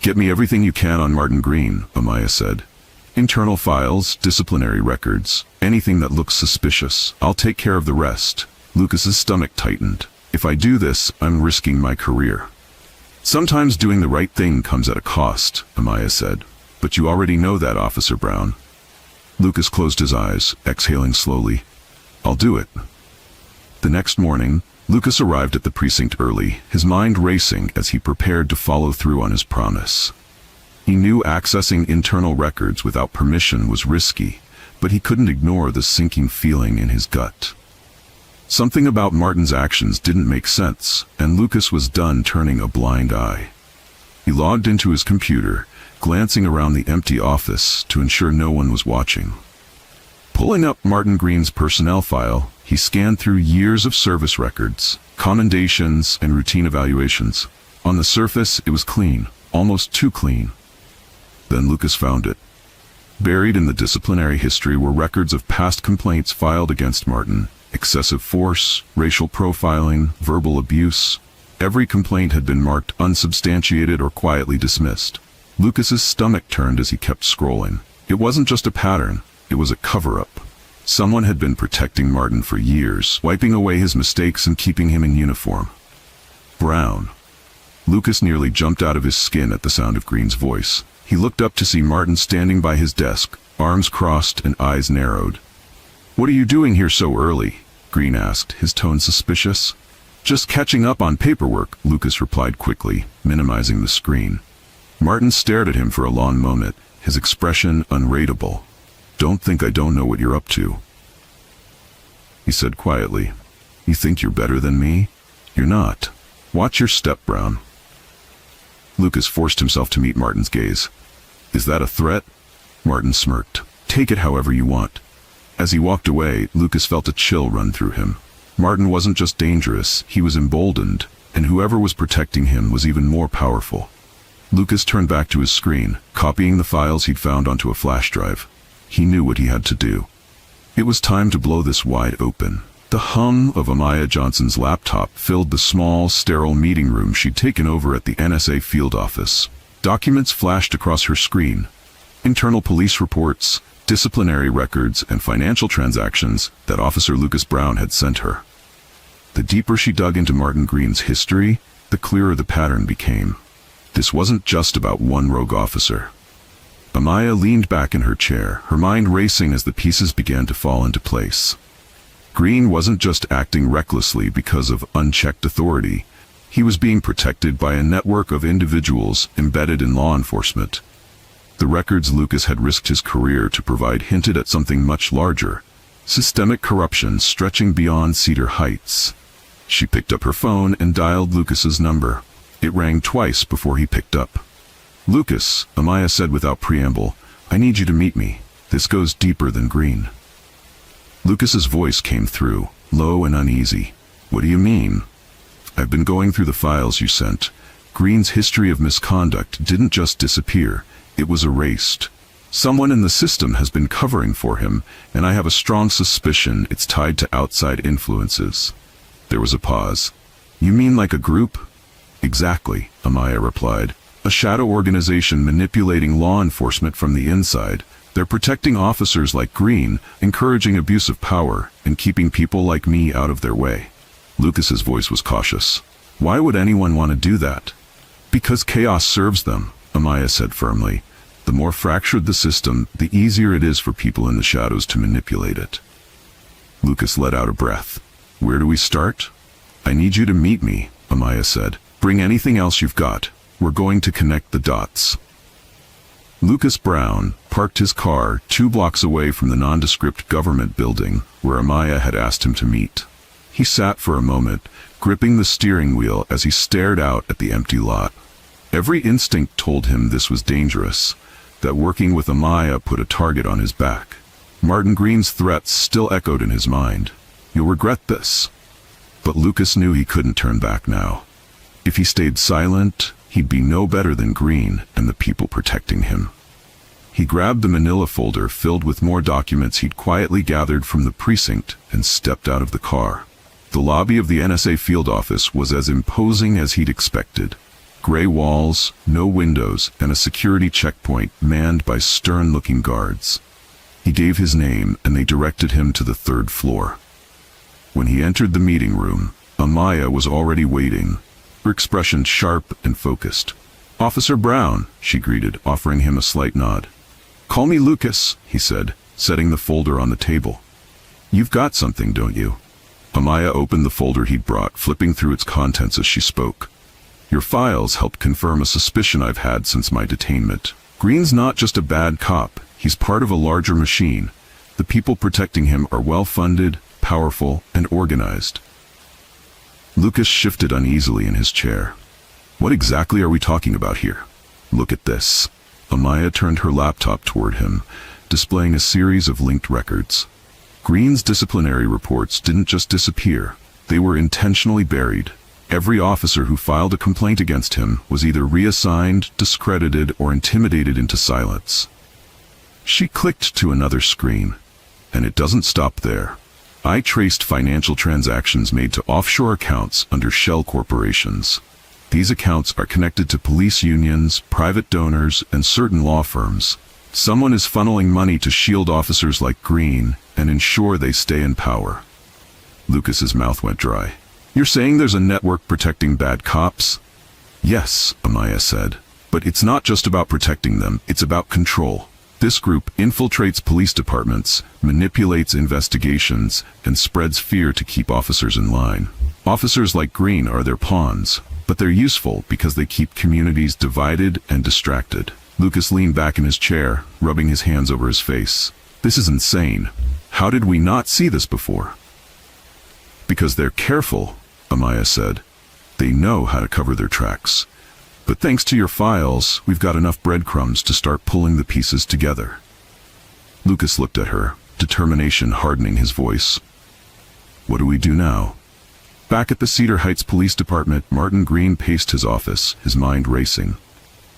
"Get me everything you can on Martin Green," Amaya said. "Internal files, disciplinary records, anything that looks suspicious. I'll take care of the rest." Lucas's stomach tightened. "If I do this, I'm risking my career." "Sometimes doing the right thing comes at a cost," Amaya said. "But you already know that, Officer Brown." Lucas closed his eyes, exhaling slowly. "I'll do it." The next morning, Lucas arrived at the precinct early, his mind racing as he prepared to follow through on his promise. He knew accessing internal records without permission was risky, but he couldn't ignore the sinking feeling in his gut. Something about Martin's actions didn't make sense, and Lucas was done turning a blind eye. He logged into his computer, glancing around the empty office to ensure no one was watching. Pulling up Martin Green's personnel file, he scanned through years of service records, commendations, and routine evaluations. On the surface, it was clean, almost too clean. Then Lucas found it. Buried in the disciplinary history were records of past complaints filed against Martin: excessive force, racial profiling, verbal abuse. Every complaint had been marked unsubstantiated or quietly dismissed. Lucas's stomach turned as he kept scrolling. It wasn't just a pattern, it was a cover-up. Someone had been protecting Martin for years, wiping away his mistakes and keeping him in uniform. Brown. Lucas nearly jumped out of his skin at the sound of Green's voice. He looked up to see Martin standing by his desk, arms crossed and eyes narrowed. "What are you doing here so early?" Green asked, his tone suspicious. "Just catching up on paperwork," Lucas replied quickly, minimizing the screen. Martin stared at him for a long moment, his expression unreadable. "Don't think I don't know what you're up to," he said quietly. "You think you're better than me? You're not. Watch your step, Brown." Lucas forced himself to meet Martin's gaze. "Is that a threat?" Martin smirked. "Take it however you want." As he walked away, Lucas felt a chill run through him. Martin wasn't just dangerous, he was emboldened, and whoever was protecting him was even more powerful. Lucas turned back to his screen, copying the files he'd found onto a flash drive. He knew what he had to do. It was time to blow this wide open. The hum of Amaya Johnson's laptop filled the small, sterile meeting room she'd taken over at the NSA field office. Documents flashed across her screen. Internal police reports, disciplinary records, and financial transactions that Officer Lucas Brown had sent her. The deeper she dug into Martin Green's history, the clearer the pattern became. This wasn't just about one rogue officer. Amaya leaned back in her chair, her mind racing as the pieces began to fall into place. Green wasn't just acting recklessly because of unchecked authority. He was being protected by a network of individuals embedded in law enforcement. The records Lucas had risked his career to provide hinted at something much larger: systemic corruption stretching beyond Cedar Heights. She picked up her phone and dialed Lucas's number. It rang twice before he picked up. "Lucas," Amaya said without preamble, "I need you to meet me. This goes deeper than Green." Lucas's voice came through, low and uneasy. "What do you mean?" "I've been going through the files you sent. Green's history of misconduct didn't just disappear, it was erased. Someone in the system has been covering for him, and I have a strong suspicion it's tied to outside influences." There was a pause. "You mean like a group?" "Exactly," Amaya replied. "A shadow organization manipulating law enforcement from the inside. They're protecting officers like Green, encouraging abuse of power, and keeping people like me out of their way." Lucas's voice was cautious. "Why would anyone want to do that?" "Because chaos serves them," Amaya said firmly. The more fractured the system, the easier it is for people in the shadows to manipulate it. Lucas let out a breath. Where do we start? I need you to meet me, Amaya said. Bring anything else you've got. We're going to connect the dots. Lucas Brown parked his car 2 blocks away from the nondescript government building where Amaya had asked him to meet. He sat for a moment, gripping the steering wheel as he stared out at the empty lot. Every instinct told him this was dangerous, that working with Amaya put a target on his back. Martin Green's threats still echoed in his mind. You'll regret this. But Lucas knew he couldn't turn back now. If he stayed silent, he'd be no better than Green and the people protecting him. He grabbed the manila folder filled with more documents he'd quietly gathered from the precinct and stepped out of the car. The lobby of the NSA field office was as imposing as he'd expected. Gray walls, no windows, and a security checkpoint manned by stern-looking guards. He gave his name and they directed him to the 3rd floor. When he entered the meeting room, Amaya was already waiting, her expression sharp and focused. Officer Brown, she greeted, offering him a slight nod. Call me Lucas, he said, setting the folder on the table. You've got something, don't you? Amaya opened the folder he'd brought, flipping through its contents as she spoke. Your files helped confirm a suspicion I've had since my detainment. Green's not just a bad cop, he's part of a larger machine. The people protecting him are well-funded, powerful, and organized. Lucas shifted uneasily in his chair. What exactly are we talking about here? Look at this. Amaya turned her laptop toward him, displaying a series of linked records. Green's disciplinary reports didn't just disappear. They were intentionally buried. Every officer who filed a complaint against him was either reassigned, discredited, or intimidated into silence. She clicked to another screen. And it doesn't stop there. I traced financial transactions made to offshore accounts under shell corporations. These accounts are connected to police unions, private donors, and certain law firms. Someone is funneling money to shield officers like Green and ensure they stay in power. Lucas's mouth went dry. You're saying there's a network protecting bad cops? Yes, Amaya said. But it's not just about protecting them, it's about control. This group infiltrates police departments, manipulates investigations, and spreads fear to keep officers in line. Officers like Green are their pawns, but they're useful because they keep communities divided and distracted. Lucas leaned back in his chair, rubbing his hands over his face. This is insane. How did we not see this before? Because they're careful, Amaya said. They know how to cover their tracks. But thanks to your files, we've got enough breadcrumbs to start pulling the pieces together. Lucas looked at her, determination hardening his voice. What do we do now? Back at the Cedar Heights Police Department, Martin Green paced his office, his mind racing.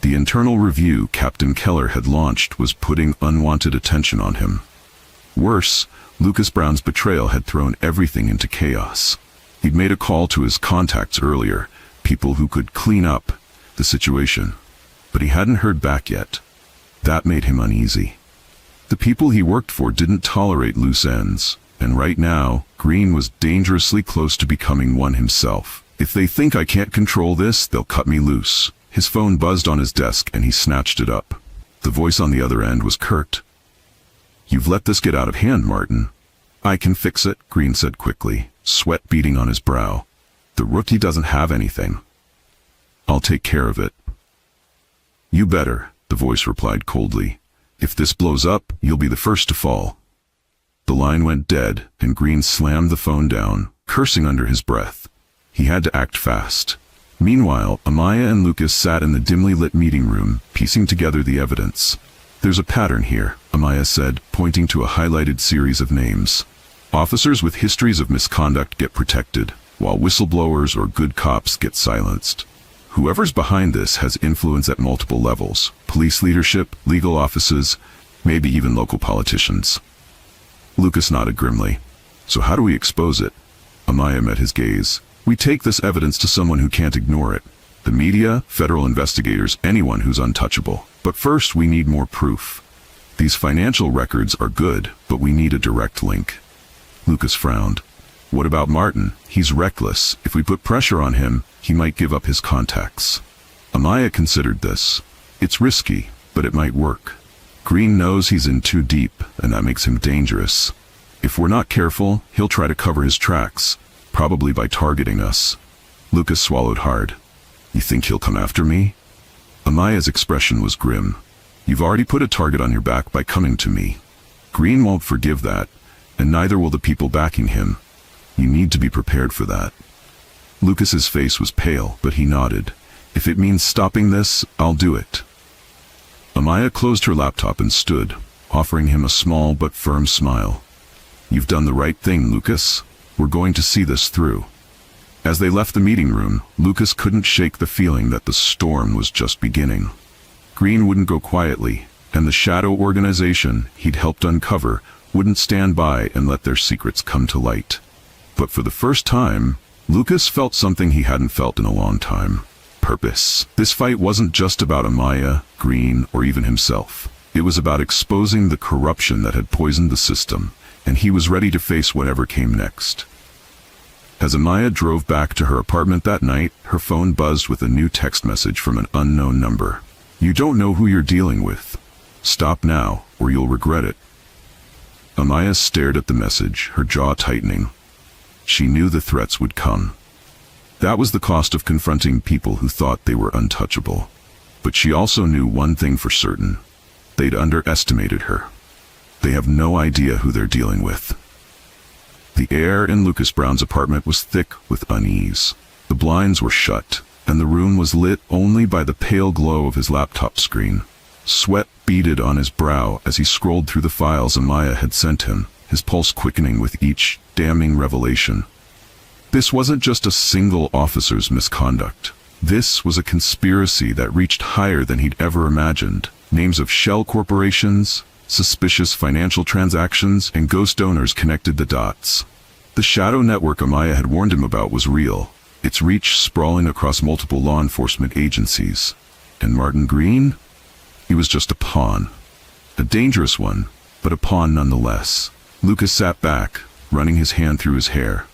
The internal review Captain Keller had launched was putting unwanted attention on him. Worse, Lucas Brown's betrayal had thrown everything into chaos. He'd made a call to his contacts earlier, people who could clean up the situation, but he hadn't heard back yet. That made him uneasy. The people he worked for didn't tolerate loose ends, and right now, Green was dangerously close to becoming one himself. If they think I can't control this, they'll cut me loose. His phone buzzed on his desk and he snatched it up. The voice on the other end was curt. You've let this get out of hand, Martin. I can fix it, Green said quickly, sweat beading on his brow. The rookie doesn't have anything. I'll take care of it. You better, the voice replied coldly. If this blows up, you'll be the first to fall. The line went dead, and Green slammed the phone down, cursing under his breath. He had to act fast. Meanwhile, Amaya and Lucas sat in the dimly lit meeting room, piecing together the evidence. There's a pattern here, Amaya said, pointing to a highlighted series of names. Officers with histories of misconduct get protected, while whistleblowers or good cops get silenced. Whoever's behind this has influence at multiple levels: police leadership, legal offices, maybe even local politicians. Lucas nodded grimly. So how do we expose it? Amaya met his gaze. We take this evidence to someone who can't ignore it. The media, federal investigators, anyone who's untouchable. But first we need more proof. These financial records are good, but we need a direct link. Lucas frowned. What about Martin? He's reckless. If we put pressure on him, he might give up his contacts. Amaya considered this. It's risky, but it might work. Green knows he's in too deep, and that makes him dangerous. If we're not careful, he'll try to cover his tracks, probably by targeting us. Lucas swallowed hard. You think he'll come after me? Amaya's expression was grim. You've already put a target on your back by coming to me. Green won't forgive that, and neither will the people backing him. You need to be prepared for that. Lucas's face was pale, but he nodded. If it means stopping this, I'll do it. Amaya closed her laptop and stood, offering him a small but firm smile. You've done the right thing, Lucas. We're going to see this through. As they left the meeting room, Lucas couldn't shake the feeling that the storm was just beginning. Green wouldn't go quietly, and the shadow organization he'd helped uncover wouldn't stand by and let their secrets come to light. But for the first time, Lucas felt something he hadn't felt in a long time. Purpose. This fight wasn't just about Amaya, Green, or even himself. It was about exposing the corruption that had poisoned the system, and he was ready to face whatever came next. As Amaya drove back to her apartment that night, her phone buzzed with a new text message from an unknown number. You don't know who you're dealing with. Stop now, or you'll regret it. Amaya stared at the message, her jaw tightening. She knew the threats would come. That was the cost of confronting people who thought they were untouchable. But she also knew one thing for certain. They'd underestimated her. They have no idea who they're dealing with. The air in Lucas Brown's apartment was thick with unease. The blinds were shut, and the room was lit only by the pale glow of his laptop screen. Sweat beaded on his brow as he scrolled through the files Amaya had sent him, his pulse quickening with each damning revelation. This wasn't just a single officer's misconduct. This was a conspiracy that reached higher than he'd ever imagined. Names of shell corporations, suspicious financial transactions, and ghost donors connected the dots. The shadow network Amaya had warned him about was real, its reach sprawling across multiple law enforcement agencies. And Martin Green? He was just a pawn. A dangerous one, but a pawn nonetheless. Lucas sat back, running his hand through his hair.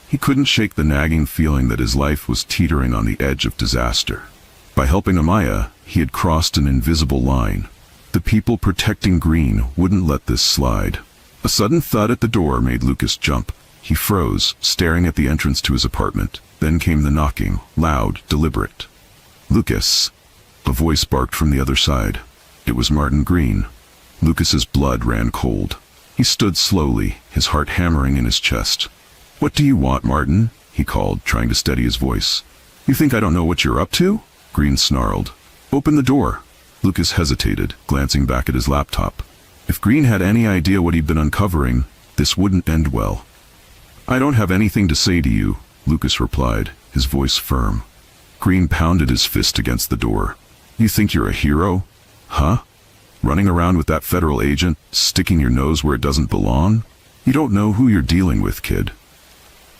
He couldn't shake the nagging feeling that his life was teetering on the edge of disaster. By helping Amaya, he had crossed an invisible line. The people protecting Green wouldn't let this slide. A sudden thud at the door made Lucas jump. He froze, staring at the entrance to his apartment. Then came the knocking, loud, deliberate. Lucas. A voice barked from the other side. It was Martin Green. Lucas's blood ran cold. He stood slowly, his heart hammering in his chest. What do you want, Martin? He called, trying to steady his voice. You think I don't know what you're up to? Green snarled. Open the door. Lucas hesitated, glancing back at his laptop. If Green had any idea what he'd been uncovering, this wouldn't end well. I don't have anything to say to you, Lucas replied, his voice firm. Green pounded his fist against the door. You think you're a hero? Huh? Running around with that federal agent, sticking your nose where it doesn't belong? You don't know who you're dealing with, kid.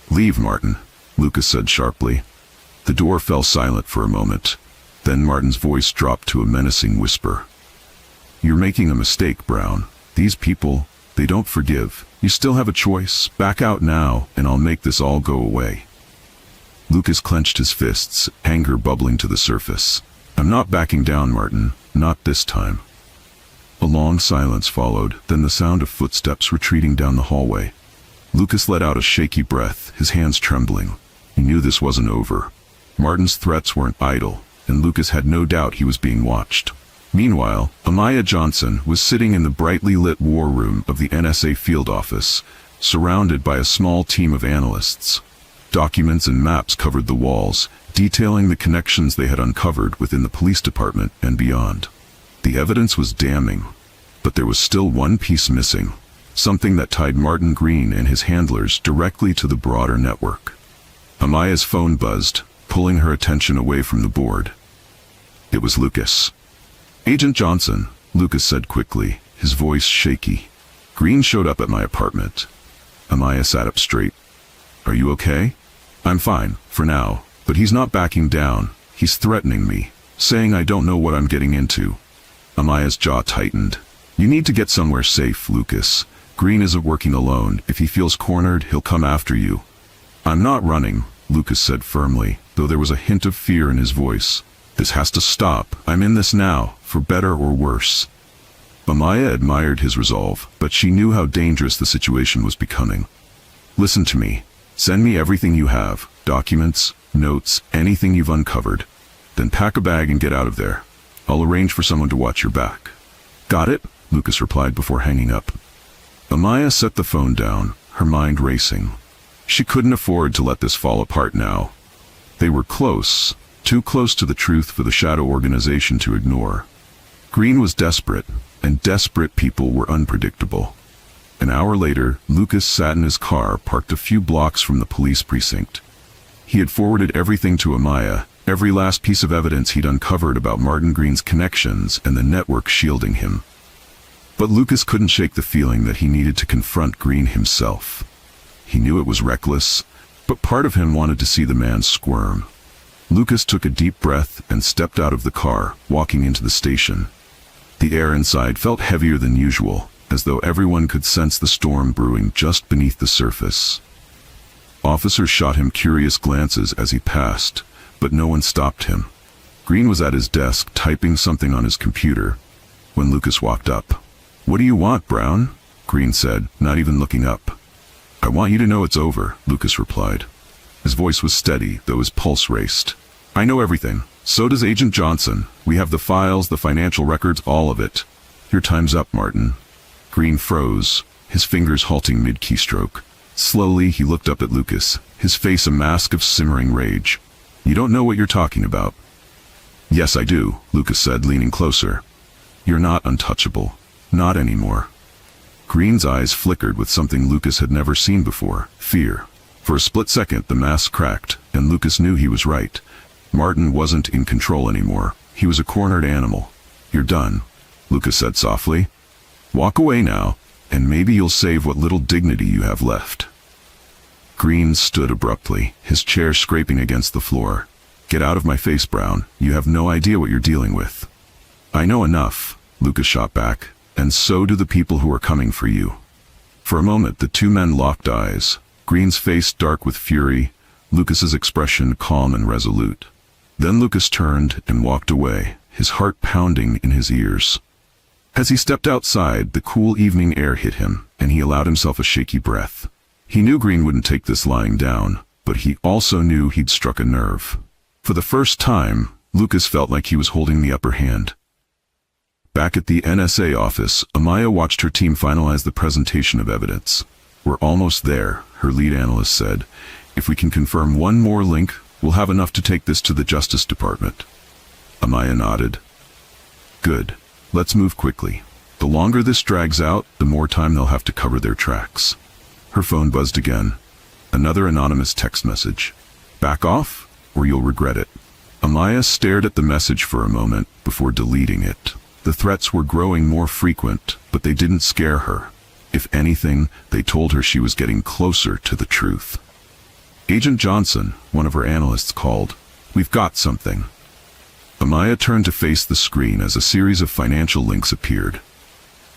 Leave, Martin, Lucas said sharply. The door fell silent for a moment. Then Martin's voice dropped to a menacing whisper. You're making a mistake, Brown. These people, they don't forgive. You still have a choice. Back out now, and I'll make this all go away. Lucas clenched his fists, anger bubbling to the surface. I'm not backing down, Martin. Not this time. A long silence followed, then the sound of footsteps retreating down the hallway. Lucas let out a shaky breath, his hands trembling. He knew this wasn't over. Martin's threats weren't idle, and Lucas had no doubt he was being watched. Meanwhile, Amaya Johnson was sitting in the brightly lit war room of the NSA field office, surrounded by a small team of analysts. Documents and maps covered the walls, detailing the connections they had uncovered within the police department and beyond. The evidence was damning, but there was still one piece missing, something that tied Martin Green and his handlers directly to the broader network. Amaya's phone buzzed, pulling her attention away from the board. It was Lucas. Agent Johnson, Lucas said quickly, his voice shaky. Green showed up at my apartment. Amaya sat up straight. Are you okay? I'm fine, for now, but he's not backing down. He's threatening me, saying I don't know what I'm getting into. Amaya's jaw tightened. You need to get somewhere safe, Lucas. Green isn't working alone. If he feels cornered, he'll come after you. I'm not running, Lucas said firmly, though there was a hint of fear in his voice. This has to stop. I'm in this now, for better or worse. Amaya admired his resolve, but she knew how dangerous the situation was becoming. Listen to me. Send me everything you have, documents, notes, anything you've uncovered. Then pack a bag and get out of there. I'll arrange for someone to watch your back. Got it? Lucas replied before hanging up. Amaya set the phone down, her mind racing. She couldn't afford to let this fall apart now. They were close, too close to the truth for the Shadow organization to ignore. Green was desperate, and desperate people were unpredictable. An hour later, Lucas sat in his car parked a few blocks from the police precinct. He had forwarded everything to Amaya, every last piece of evidence he'd uncovered about Martin Green's connections and the network shielding him. But Lucas couldn't shake the feeling that he needed to confront Green himself. He knew it was reckless, but part of him wanted to see the man squirm. Lucas took a deep breath and stepped out of the car, walking into the station. The air inside felt heavier than usual, as though everyone could sense the storm brewing just beneath the surface. Officers shot him curious glances as he passed, but no one stopped him. Green was at his desk typing something on his computer when Lucas walked up. "What do you want, Brown?" Green said, not even looking up. "I want you to know it's over," Lucas replied. His voice was steady, though his pulse raced. "I know everything. So does Agent Johnson. We have the files, the financial records, all of it. Your time's up, Martin." Green froze, his fingers halting mid-keystroke. Slowly, he looked up at Lucas, his face a mask of simmering rage. "You don't know what you're talking about." "Yes, I do," Lucas said, leaning closer. "You're not untouchable. Not anymore." Green's eyes flickered with something Lucas had never seen before, fear. For a split second, the mask cracked, and Lucas knew he was right. Martin wasn't in control anymore. He was a cornered animal. "You're done," Lucas said softly. "Walk away now, and maybe you'll save what little dignity you have left." Green stood abruptly, his chair scraping against the floor. "Get out of my face, Brown. You have no idea what you're dealing with." "I know enough," Lucas shot back, "and so do the people who are coming for you." For a moment, the two men locked eyes, Green's face dark with fury, Lucas's expression calm and resolute. Then Lucas turned and walked away, his heart pounding in his ears. As he stepped outside, the cool evening air hit him, and he allowed himself a shaky breath. He knew Green wouldn't take this lying down, but he also knew he'd struck a nerve. For the first time, Lucas felt like he was holding the upper hand. Back at the NSA office, Amaya watched her team finalize the presentation of evidence. "We're almost there," her lead analyst said. "If we can confirm one more link, we'll have enough to take this to the Justice Department." Amaya nodded. "Good. Let's move quickly. The longer this drags out, the more time they'll have to cover their tracks." Her phone buzzed again. Another anonymous text message. "Back off, or you'll regret it." Amaya stared at the message for a moment before deleting it. The threats were growing more frequent, but they didn't scare her. If anything, they told her she was getting closer to the truth. "Agent Johnson," one of her analysts called. "We've got something." Amaya turned to face the screen as a series of financial links appeared.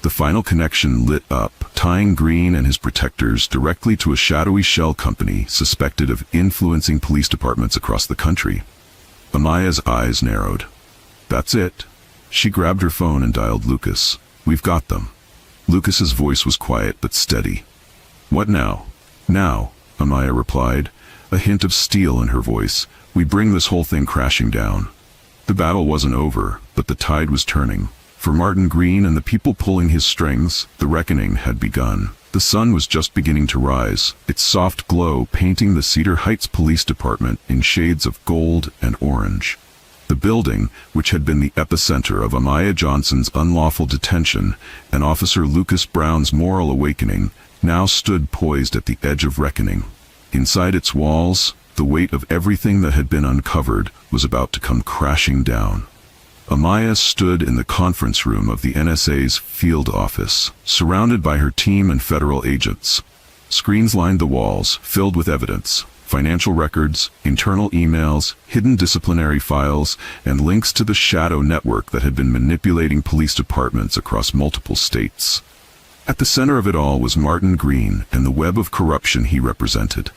The final connection lit up, tying Green and his protectors directly to a shadowy shell company suspected of influencing police departments across the country. Amaya's eyes narrowed. "That's it." She grabbed her phone and dialed Lucas. "We've got them." Lucas's voice was quiet but steady. "What now?" "Now," Amaya replied, a hint of steel in her voice. "We bring this whole thing crashing down." The battle wasn't over, but the tide was turning. For Martin Green and the people pulling his strings, the reckoning had begun. The sun was just beginning to rise, its soft glow painting the Cedar Heights Police Department in shades of gold and orange. The building, which had been the epicenter of Amaya Johnson's unlawful detention and Officer Lucas Brown's moral awakening, now stood poised at the edge of reckoning. Inside its walls, the weight of everything that had been uncovered was about to come crashing down. Amaya stood in the conference room of the NSA's field office, surrounded by her team and federal agents. Screens lined the walls, filled with evidence. Financial records, internal emails, hidden disciplinary files, and links to the shadow network that had been manipulating police departments across multiple states. At the center of it all was Martin Green and the web of corruption he represented.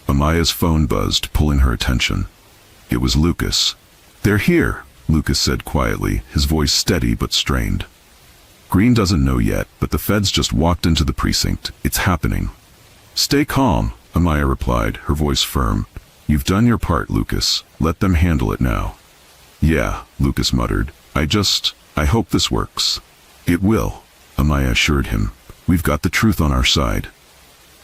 Amaya's phone buzzed, pulling her attention. It was Lucas. "They're here," Lucas said quietly, his voice steady but strained. Green doesn't know yet, but the feds just walked into the precinct. It's happening. Stay calm, Amaya replied, her voice firm. You've done your part, Lucas. Let them handle it now. Yeah, Lucas muttered. I hope this works. It will, Amaya assured him. We've got the truth on our side.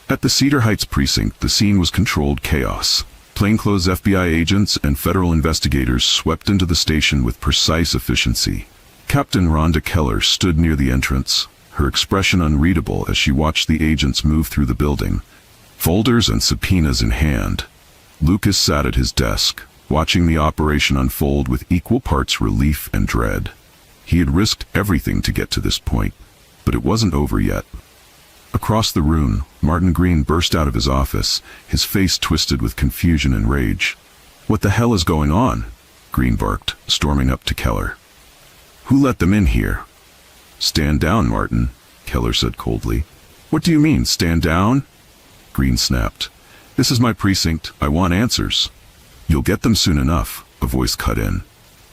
At the Cedar Heights precinct, the scene was controlled chaos. Plainclothes FBI agents and federal investigators swept into the station with precise efficiency. Captain Rhonda Keller stood near the entrance, her expression unreadable as she watched the agents move through the building, folders and subpoenas in hand. Lucas sat at his desk, watching the operation unfold with equal parts relief and dread. He had risked everything to get to this point, but it wasn't over yet. Across the room, Martin Green burst out of his office, his face twisted with confusion and rage. What the hell is going on? Green barked, storming up to Keller. Who let them in here? Stand down, Martin, Keller said coldly. What do you mean, stand down? Green snapped. This is my precinct. I want answers. You'll get them soon enough, a voice cut in.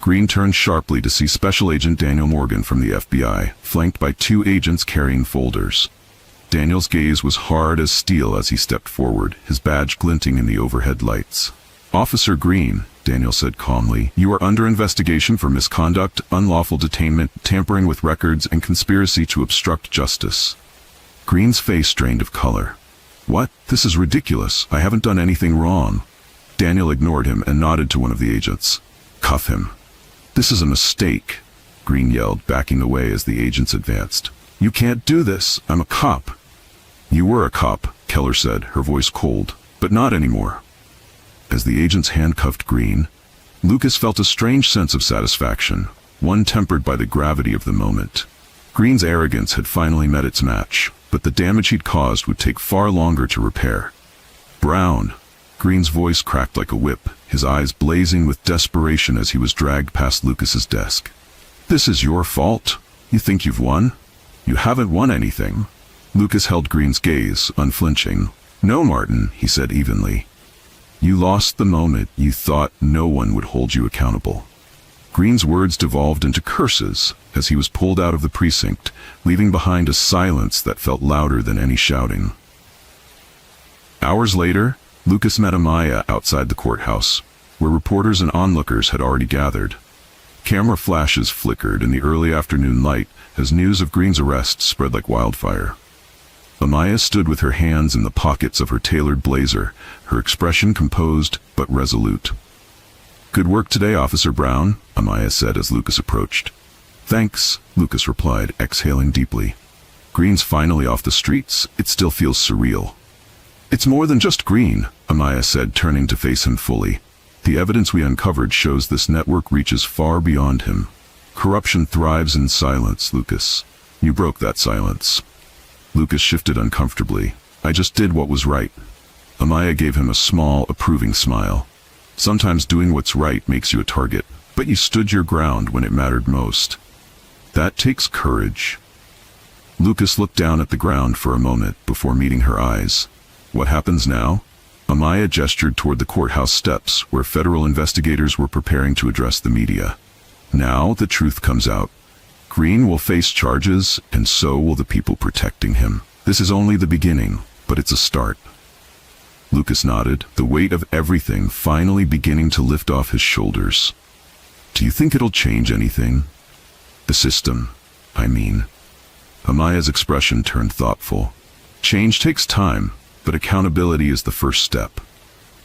Green turned sharply to see Special Agent Daniel Morgan from the FBI, flanked by 2 agents carrying folders. Daniel's gaze was hard as steel as he stepped forward, his badge glinting in the overhead lights. Officer Green, Daniel said calmly, you are under investigation for misconduct, unlawful detainment, tampering with records, and conspiracy to obstruct justice. Green's face drained of color. What? This is ridiculous. I haven't done anything wrong. Daniel ignored him and nodded to one of the agents. Cuff him. This is a mistake, Green yelled, backing away as the agents advanced. You can't do this. I'm a cop. You were a cop, Keller said, her voice cold, but not anymore. As the agents handcuffed Green, Lucas felt a strange sense of satisfaction, one tempered by the gravity of the moment. Green's arrogance had finally met its match, but the damage he'd caused would take far longer to repair. Brown. Green's voice cracked like a whip, his eyes blazing with desperation as he was dragged past Lucas's desk. This is your fault? You think you've won? You haven't won anything. Lucas held Green's gaze, unflinching. No, Martin, he said evenly. You lost the moment you thought no one would hold you accountable. Green's words devolved into curses as he was pulled out of the precinct, leaving behind a silence that felt louder than any shouting. Hours later, Lucas met Amaya outside the courthouse, where reporters and onlookers had already gathered. Camera flashes flickered in the early afternoon light as news of Green's arrest spread like wildfire. Amaya stood with her hands in the pockets of her tailored blazer, her expression composed but resolute. Good work today, Officer Brown, Amaya said as Lucas approached. Thanks, Lucas replied, exhaling deeply. Green's finally off the streets. It still feels surreal. It's more than just Green, Amaya said, turning to face him fully. The evidence we uncovered shows this network reaches far beyond him. Corruption thrives in silence, Lucas. You broke that silence. Lucas shifted uncomfortably. I just did what was right. Amaya gave him a small, approving smile. Sometimes doing what's right makes you a target, but you stood your ground when it mattered most. That takes courage. Lucas looked down at the ground for a moment before meeting her eyes. What happens now? Amaya gestured toward the courthouse steps, where federal investigators were preparing to address the media. Now the truth comes out. Green will face charges, and so will the people protecting him. This is only the beginning, but it's a start. Lucas nodded, the weight of everything finally beginning to lift off his shoulders. Do you think it'll change anything? The system, I mean. Amaya's expression turned thoughtful. Change takes time, but accountability is the first step.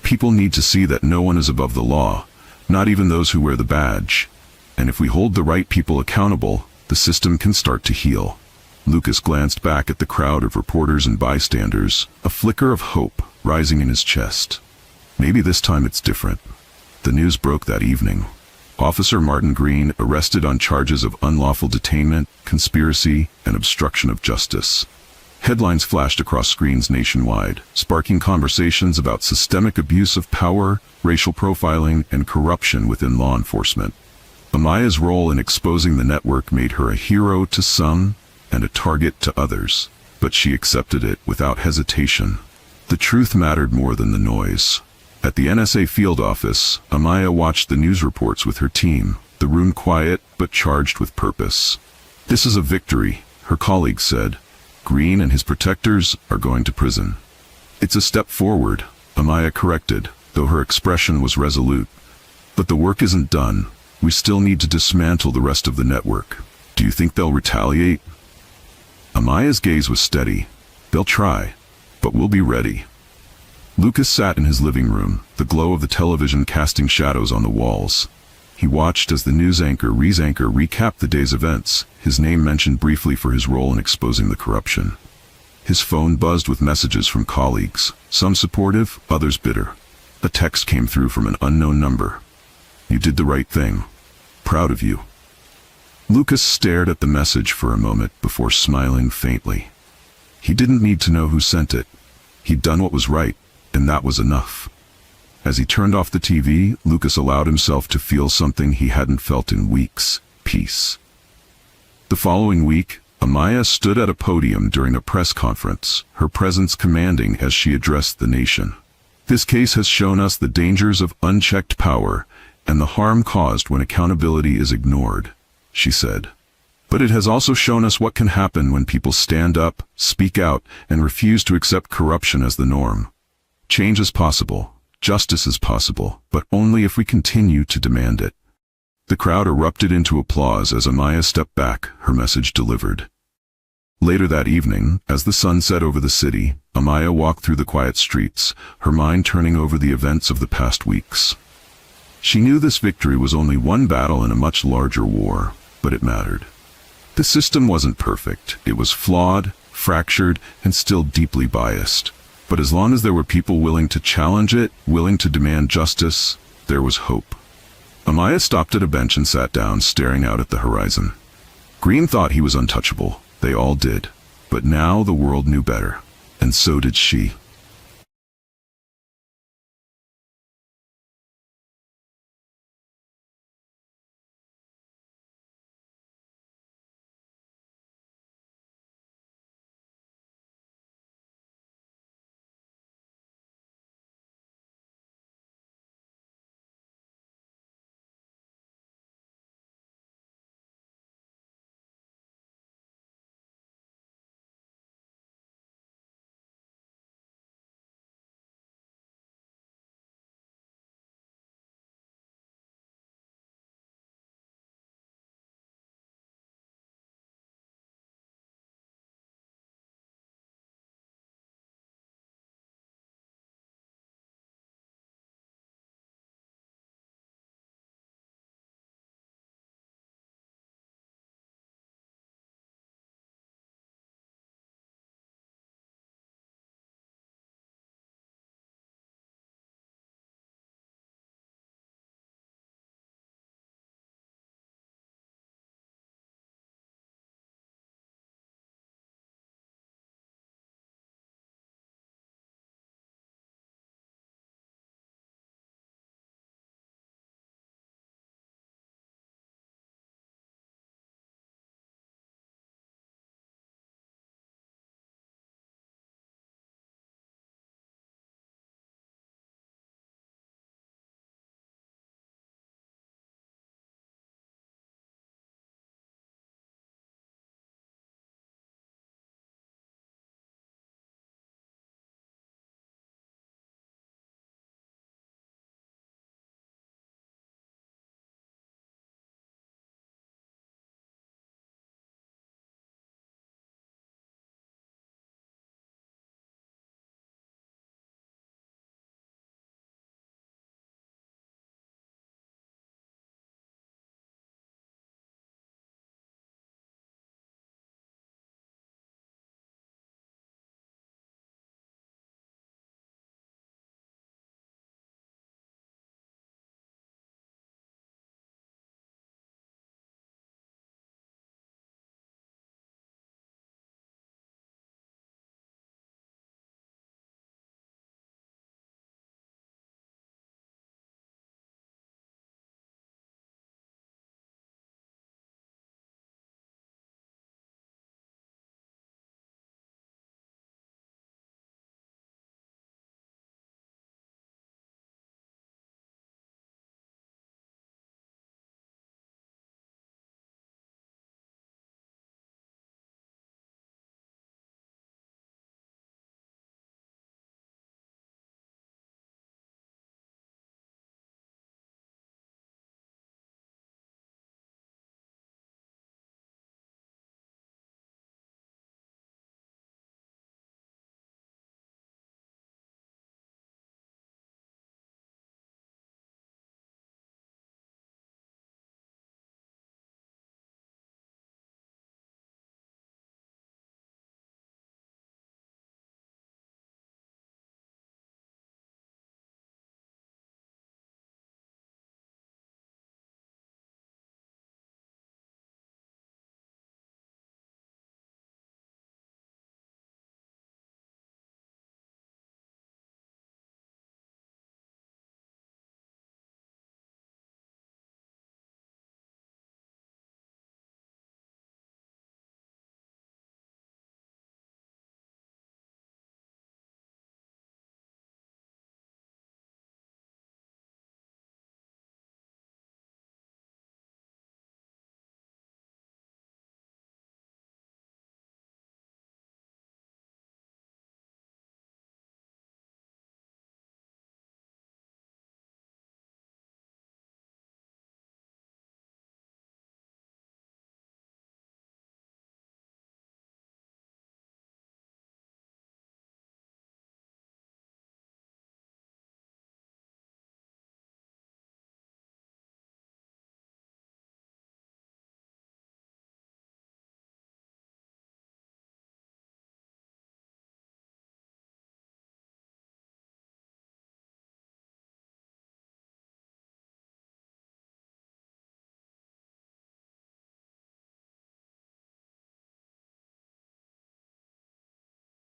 People need to see that no one is above the law, not even those who wear the badge. And if we hold the right people accountable, the system can start to heal. Lucas glanced back at the crowd of reporters and bystanders, a flicker of hope rising in his chest. Maybe this time it's different. The news broke that evening. Officer Martin Green arrested on charges of unlawful detainment, conspiracy, and obstruction of justice. Headlines flashed across screens nationwide, sparking conversations about systemic abuse of power, racial profiling, and corruption within law enforcement. Amaya's role in exposing the network made her a hero to some and a target to others, but she accepted it without hesitation. The truth mattered more than the noise. At the NSA field office, Amaya watched the news reports with her team, the the room quiet but charged with purpose. "This is a victory," her colleague said. "Green and his protectors are going to prison." "It's a step forward," Amaya corrected, though her expression was resolute. "But the work isn't done. We still need to dismantle the rest of the network. Do you think they'll retaliate?" Amaya's gaze was steady. "They'll try, but we'll be ready." Lucas sat in his living room, the glow of the television casting shadows on the walls. He watched as the news anchor recapped the day's events, his name mentioned briefly for his role in exposing the corruption. His phone buzzed with messages from colleagues, some supportive, others bitter. A text came through from an unknown number. "You did the right thing. Proud of you." Lucas stared at the message for a moment before smiling faintly. He didn't need to know who sent it. He'd done what was right, and that was enough. As he turned off the TV, Lucas allowed himself to feel something he hadn't felt in weeks: peace. The following week, Amaya stood at a podium during a press conference, her presence commanding as she addressed the nation. "This case has shown us the dangers of unchecked power and the harm caused when accountability is ignored," she said. "But it has also shown us what can happen when people stand up, speak out, and refuse to accept corruption as the norm. Change is possible, justice is possible, but only if we continue to demand it." The crowd erupted into applause as Amaya stepped back, her message delivered. Later that evening, as the sun set over the city, Amaya walked through the quiet streets, her mind turning over the events of the past weeks. She knew this victory was only one battle in a much larger war, but it mattered. The system wasn't perfect. It was flawed, fractured, and still deeply biased. But as long as there were people willing to challenge it, willing to demand justice, there was hope. Amaya stopped at a bench and sat down, staring out at the horizon. Green thought he was untouchable. They all did. But now the world knew better. And so did she.